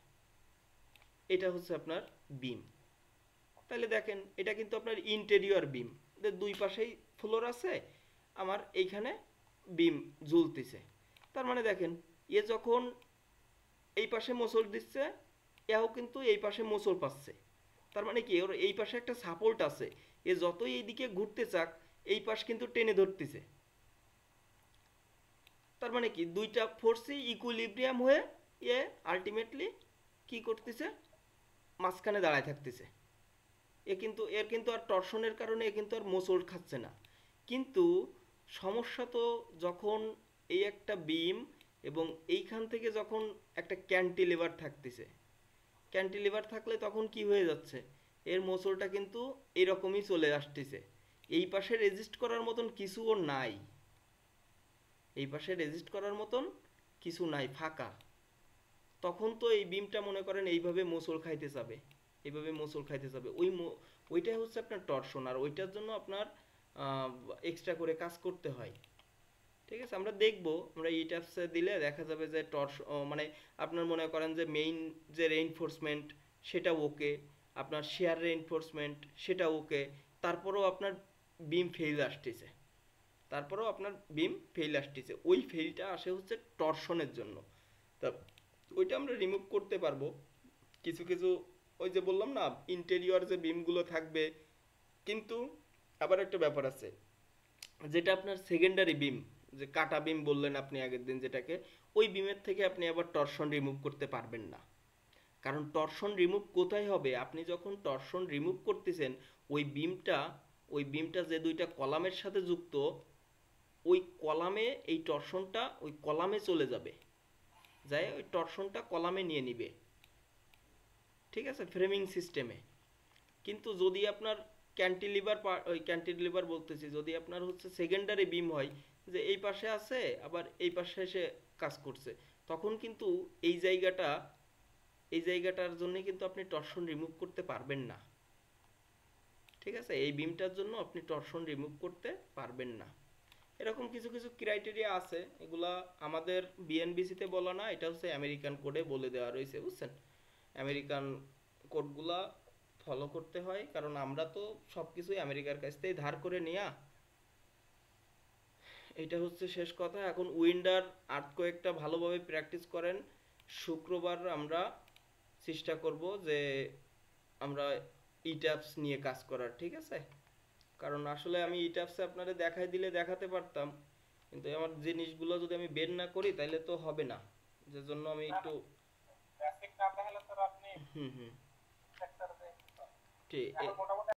এটা হচ্ছে আপনার বিম। তাহলে দেখেন এটা কিন্তু আপনার ইন্টেরিয়র বিম, দুই পাশেই ফ্লোর আছে, আমার এইখানে বিম ঝুলতেছে। তার মানে দেখেন এ যখন এই পাশে মোচড় দিচ্ছে, এও কিন্তু এই পাশে মোচড় পাচ্ছে। তার মানে কি, ওর এই পাশে একটা সাপোর্ট আছে, এ যতই এইদিকে ঘুরতে চাক এই পাশ কিন্তু টেনে ধরতেছে। তার মানে কি, দুইটা ফোর্সই ইকুইলিব্রিয়াম হয়ে এ আলটিমেটলি কি করতেছে, মাঝখানে দাঁড়ায় থাকতেছে। এর কিন্তু আর টরশনের কারণে এ কিন্তু আর মোচড় খাচ্ছে না। কিন্তু সমস্যা তো যখন এই একটা বিম এবং এইখান থেকে যখন একটা ক্যান্টিলিভার থাকতেছে, ক্যান্টিলিভার থাকলে তখন কি হয়ে যাচ্ছে, এর মোচড়টা কিন্তু এরকমই চলে আসতেছে। এই পাশে রেজিস্ট করার মতন কিছু ওর নাই, এই পাশে রেজিস্ট করার মতন কিছু নাই, ফাঁকা। তখন তো এই বিমটা মনে করেন এইভাবে মোচড় খাইতে যাবে, এইভাবে মোচড় খাইতে যাবে, ওইটাই হচ্ছে আপনার টরশন, আর ওইটার জন্য আপনার এক্সট্রা করে কাজ করতে হয়। ঠিক আছে? আমরা দেখবো, আমরা এই ট্যাপসে দিলে দেখা যাবে যে মানে আপনার মনে করেন যে মেইন যে রেইনফোর্সমেন্ট সেটা ওকে, আপনার শেয়ার রেইনফোর্সমেন্ট সেটা ওকে, তারপরেও আপনার বিম ফেল আসতেছে। তারপরেও আপনার বিম ফেল আসতেছে, ওই ফেলটা আসে হচ্ছে টরশনের জন্য। তা ওইটা আমরা রিমুভ করতে পারবো কিছু কিছু, ওই যে বললাম না ইন্টেরিয়র যে বিমগুলো থাকবে। কিন্তু আবার একটা ব্যাপার আছে, যেটা আপনার সেকেন্ডারি বিম, যে কাটা বিম বললেন আপনি আগের দিন যেটাকে, ওই বিমের থেকে আপনি আবার টরশন রিমুভ করতে পারবেন না। কারণ টরশন রিমুভ কোথায় হবে, আপনি যখন টরশন রিমুভ করতেছেন ওই বিমটা, ওই বিমটা যে দুইটা কলামের সাথে যুক্ত, ওই কলামে এই টরশনটা ওই কলামে চলে যাবে, যাই ওই টরশনটা কলামে নিয়ে নিবে, ঠিক আছে, ফ্রেমিং সিস্টেমে। কিন্তু যদি আপনার ক্যান্টিলিভার, ওই ক্যান্টিলিভার বলতেছি, যদি আপনার হচ্ছে সেকেন্ডারি বিম হয়, যে এই পাশে আছে আবার এই পাশে এসে কাজ করছে, তখন কিন্তু এই জায়গাটা, এই জায়গাটার জন্য কিন্তু আপনি টরশন রিমুভ করতে পারবেন না, ঠিক আছে, এই বিমটার জন্য আপনি টরশন রিমুভ করতে পারবেন না। এরকম কিছু কিছু ক্রাইটেরিয়া আছে, এগুলা আমাদের বিএনবিসিতে বলা না, এটা হচ্ছে আমেরিকান কোডে বলে দেওয়া রয়েছে, বুঝছেন। আমেরিকান কোডগুলা ফলো করতে হয়, কারণ আমরা তো সব কিছুই আমেরিকার কাছ থেকেই ধার করে নেয়া। এটা হচ্ছে শেষ কথা। এখন উইন্ডার আর্থকোয়েকটা ভালোভাবে প্র্যাকটিস করেন। শুক্রবার আমরা চেষ্টা করব যে আমরা ইট্যাপস নিয়ে কাজ করার, ঠিক আছে। কারণ আসলে আমি ইট্যাপসে আপনাদের দেখাই দিলে দেখাতে পারতাম, কিন্তু আমার জিনিসগুলো যদি আমি বের না করি তাহলে তো হবে না, যে জন্য আমি না একটু বেসিক না তাহলে তো আপনি হুম হুম সেক্টরে ঠিক এখন মোটামুটি